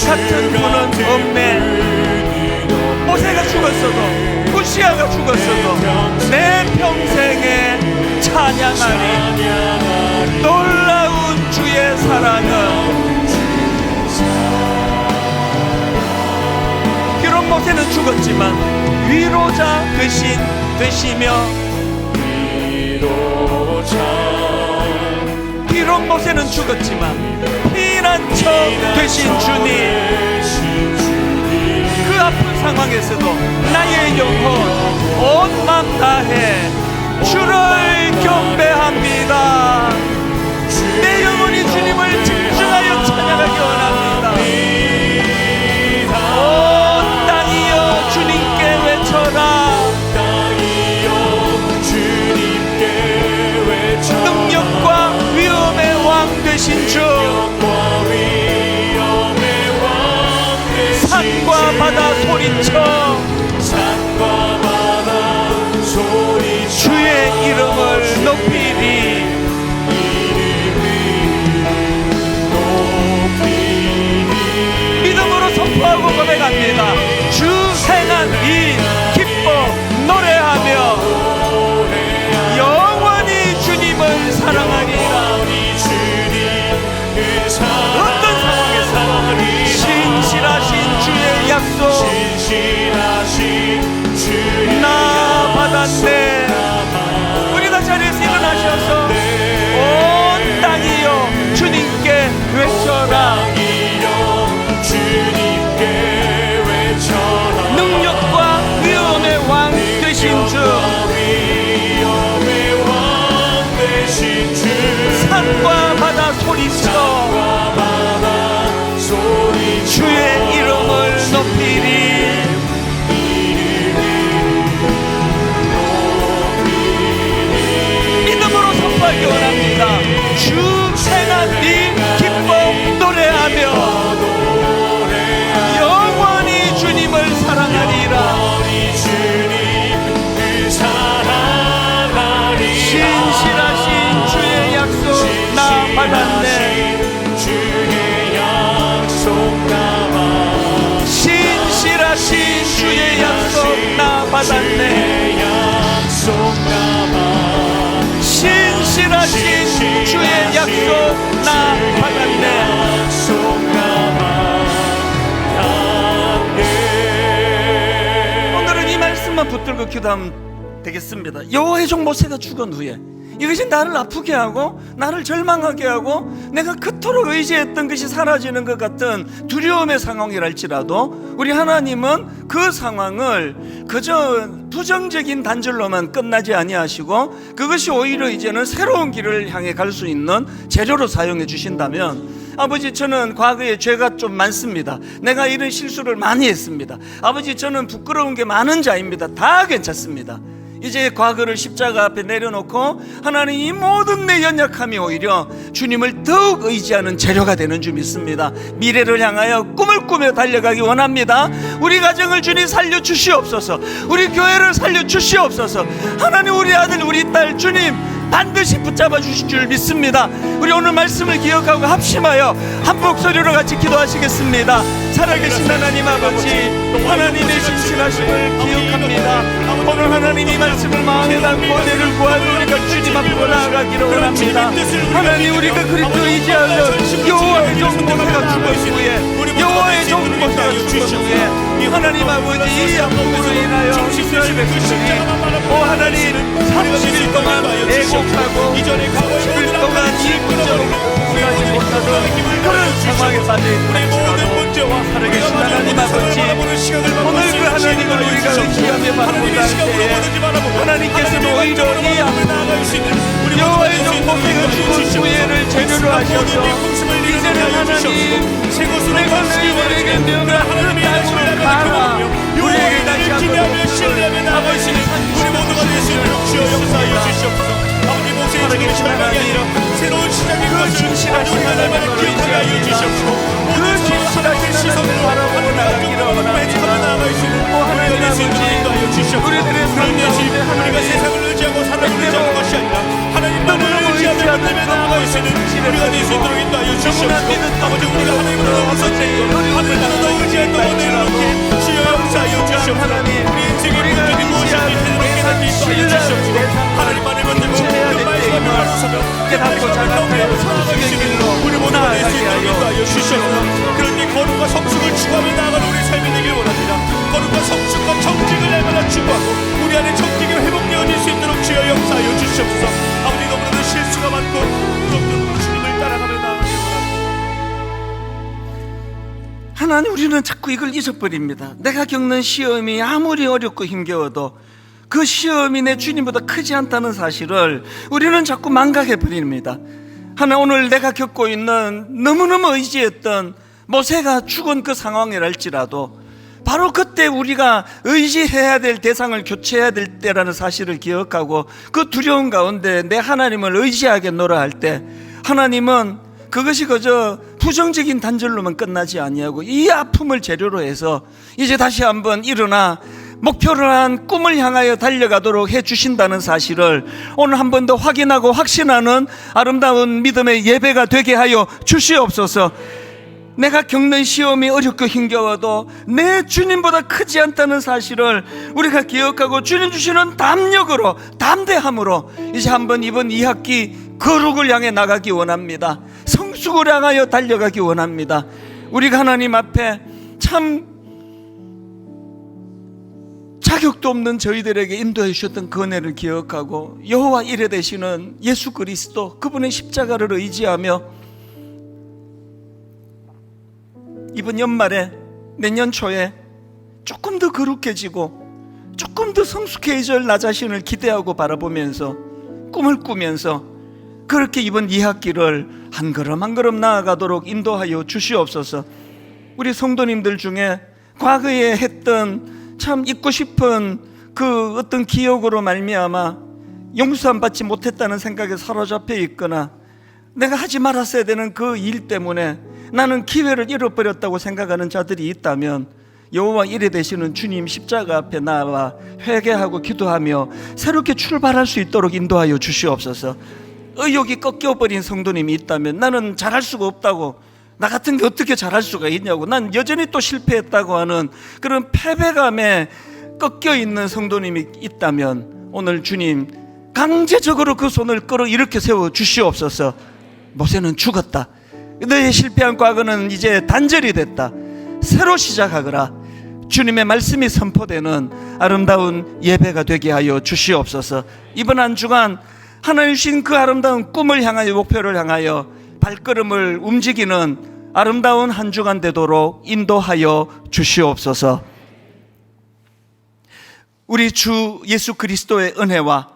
같은 분은 없네. 모세가 죽었어도 우시아가 죽었어도 내 평생에 찬양하리. 놀라운 주의 사랑은 비록 모세는 죽었지만 위로자 되시며 비록 모세는 죽었지만 피난처 되신 주님. 그 아픈 상황에서도 나의 영혼 온 맘 다해 주를 경배합니다. 내 영혼이 주님을 집중하여 찬양하기 원합니다. 온 땅이여 주님께 외쳐라. 능력과 위엄의 왕 되신 주. 산과 바다 소리쳐 주의 이름을 높이리. 믿음으로 선포하고 고백합니다. 주 행한 일 기뻐 노래하며 영원히 주님을 사랑하리라. 어떤 상황에서 신실하신 주의 약속 나 받았네. 우리 다 자리에서 일어나셔서 온 땅이여 주님께 외쳐라. 능력과 위엄의 왕 되신 주. 산과 바다 소리쳐 주의 이름을 높이리. 믿음으로 선포하기 원합니다. 주 행한 일 기뻐 노래하며 영원히 주님을 사랑하리라. 신실하신 주의 약속 나 받았네. 신실하신 주의 약속 나 받았네. 신실하신 주의 약속 나 받았네. 오늘은 이 말씀만 붙들고 기도하면 되겠습니다. 여호와의 종 모세가 죽은 후에 이것이 나를 아프게 하고 나를 절망하게 하고 내가 그토록 의지했던 것이 사라지는 것 같은 두려움의 상황이랄지라도 우리 하나님은 그 상황을 그저 부정적인 단절로만 끝나지 아니하시고 그것이 오히려 이제는 새로운 길을 향해 갈 수 있는 재료로 사용해 주신다면, 아버지 저는 과거에 죄가 좀 많습니다. 내가 이런 실수를 많이 했습니다. 아버지 저는 부끄러운 게 많은 자입니다. 다 괜찮습니다. 이제 과거를 십자가 앞에 내려놓고 하나님 이 모든 내 연약함이 오히려 주님을 더욱 의지하는 재료가 되는 줄 믿습니다. 미래를 향하여 꿈을 꾸며 달려가기 원합니다. 우리 가정을 주님 살려주시옵소서. 우리 교회를 살려주시옵소서. 하나님 우리 아들 우리 딸 주님 반드시 붙잡아 주실 줄 믿습니다. 우리 오늘 말씀을 기억하고 합심하여 한 목소리로 같이 기도하시겠습니다. 살아계신 하나님 아버지, 하나님의 신실하심을 기억합니다. 오늘 하나님이 말씀을 마음에 담고 은혜를 구하여 우리가 주님 앞으로 나아가기를 원합니다. 하나님, 우리가 그리스도 의지하여 여호와의 종 모세가 죽은 후에, 여호와의 종 모세가 죽은 후에 하나님 아버지, 이 아픔으로 인하여 이스라엘 백성이 하나님 30일 동안 애곡하고 10일 동안 이 문제로 구하지 못하던 그런 상황에 빠져있을지라도 살아계신 하나님 아버지, 오늘 그 하나님을 우리가 의지하며 바라보다 할 때에 하나님께서는 오히려 이 아픔, 여호와의 종 모세가 죽은 후에를 재료로 하셔서 이제는 하나님, 내가 너희들에게 명한 그 땅으로 가라. 우리에게 다시 한번 아버지는 우리 모두가 될 수 있도록 주여 역사하여 주시옵소서. 아버지, 목사의 죽으신 하나님, 새로운 시작인 것을 신실하신 하나님을 기억하게 하여 주시옵소서. 그 신실하신 하나님을 바라보고 나가기를 원합니다. 하나님 아버지, 우리들의 삶 가운데 우리가 세상을 의지하고 사람을 의지하는 것이 아니라 하나님만을 의지하며 믿음에 나아갈 수 있는 우리가 될 수 있도록 인도하여 주시옵소서. 아버지, 우리가 하나님으로 넘어섰네, 하늘을 나눠 의지했던 오늘을 얻게 주여 역사하여 주시옵소서. 우리 인생의 문제는 무엇인지 되도록 깨닫게 인도하여 주시옵소서. 하나님만을 붙들고 그 말씀을 바로서며 깨닫고 자각하여 성숙의 길로 우리 모두가 될 수 있도록 인도하여 주시옵소서. 그러니 거룩과 성숙을 추구하며 나아가는 우리 삶이 되길 원합니다. 거룩과 성숙과 정직을 날마다 추구하고 우리 안에 정직이 회복되어질 수 있도록 주여 역사하여 주시옵소서. 아버지, 너무나도 실수가 많고 부족도 주님을 따라가며 나아가길 원합니다. 하나님, 우리는 자꾸 이걸 잊어버립니다. 내가 겪는 시험이 아무리 어렵고 힘겨워도 그 시험이 내 주님보다 크지 않다는 사실을 우리는 자꾸 망각해버립니다. 하나, 오늘 내가 겪고 있는 너무너무 의지했던 모세가 죽은 그 상황이랄지라도 바로 그때 우리가 의지해야 될 대상을 교체해야 될 때라는 사실을 기억하고 그 두려움 가운데 내 하나님을 의지하겠노라 할 때, 하나님은 그것이 그저 부정적인 단절로만 끝나지 아니하고 이 아픔을 재료로 해서 이제 다시 한번 일어나 목표를 한 꿈을 향하여 달려가도록 해주신다는 사실을 오늘 한 번 더 확인하고 확신하는 아름다운 믿음의 예배가 되게 하여 주시옵소서. 내가 겪는 시험이 어렵고 힘겨워도 내 주님보다 크지 않다는 사실을 우리가 기억하고 주님 주시는 담력으로, 담대함으로 이제 한번 이번 2학기 거룩을 향해 나가기 원합니다. 성숙을 향하여 달려가기 원합니다. 우리가 하나님 앞에 참 자격도 없는 저희들에게 인도해 주셨던 그 은혜를 기억하고 여호와 이레 되시는 예수 그리스도, 그분의 십자가를 의지하며 이번 연말에, 내년 초에 조금 더 거룩해지고 조금 더 성숙해질 나 자신을 기대하고 바라보면서 꿈을 꾸면서 그렇게 이번 2학기를 한 걸음 한 걸음 나아가도록 인도하여 주시옵소서. 우리 성도님들 중에 과거에 했던 참 잊고 싶은 그 어떤 기억으로 말미암아 용서함 받지 못했다는 생각에 사로잡혀 있거나 내가 하지 말았어야 되는 그 일 때문에 나는 기회를 잃어버렸다고 생각하는 자들이 있다면 여호와 이레 되시는 주님 십자가 앞에 나와 회개하고 기도하며 새롭게 출발할 수 있도록 인도하여 주시옵소서. 의욕이 꺾여버린 성도님이 있다면 나는 잘할 수가 없다고, 나 같은 게 어떻게 잘할 수가 있냐고, 난 여전히 또 실패했다고 하는 그런 패배감에 꺾여있는 성도님이 있다면 오늘 주님 강제적으로 그 손을 끌어 이렇게 세워 주시옵소서. 모세는 죽었다, 너의 실패한 과거는 이제 단절이 됐다, 새로 시작하거라. 주님의 말씀이 선포되는 아름다운 예배가 되게 하여 주시옵소서. 이번 한 주간 하나님 주신 그 아름다운 꿈을 향하여, 목표를 향하여 발걸음을 움직이는 아름다운 한 주간 되도록 인도하여 주시옵소서. 우리 주 예수 그리스도의 은혜와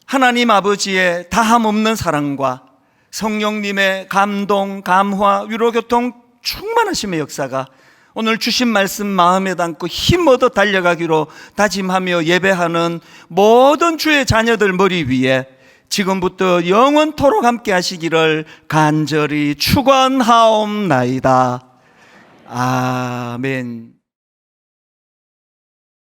하나님 아버지의 다함없는 사랑과 성령님의 감동, 감화, 위로교통 충만하심의 역사가 오늘 주신 말씀 마음에 담고 힘 얻어 달려가기로 다짐하며 예배하는 모든 주의 자녀들 머리 위에 지금부터 영원토록 함께 하시기를 간절히 축원하옵나이다. 아멘.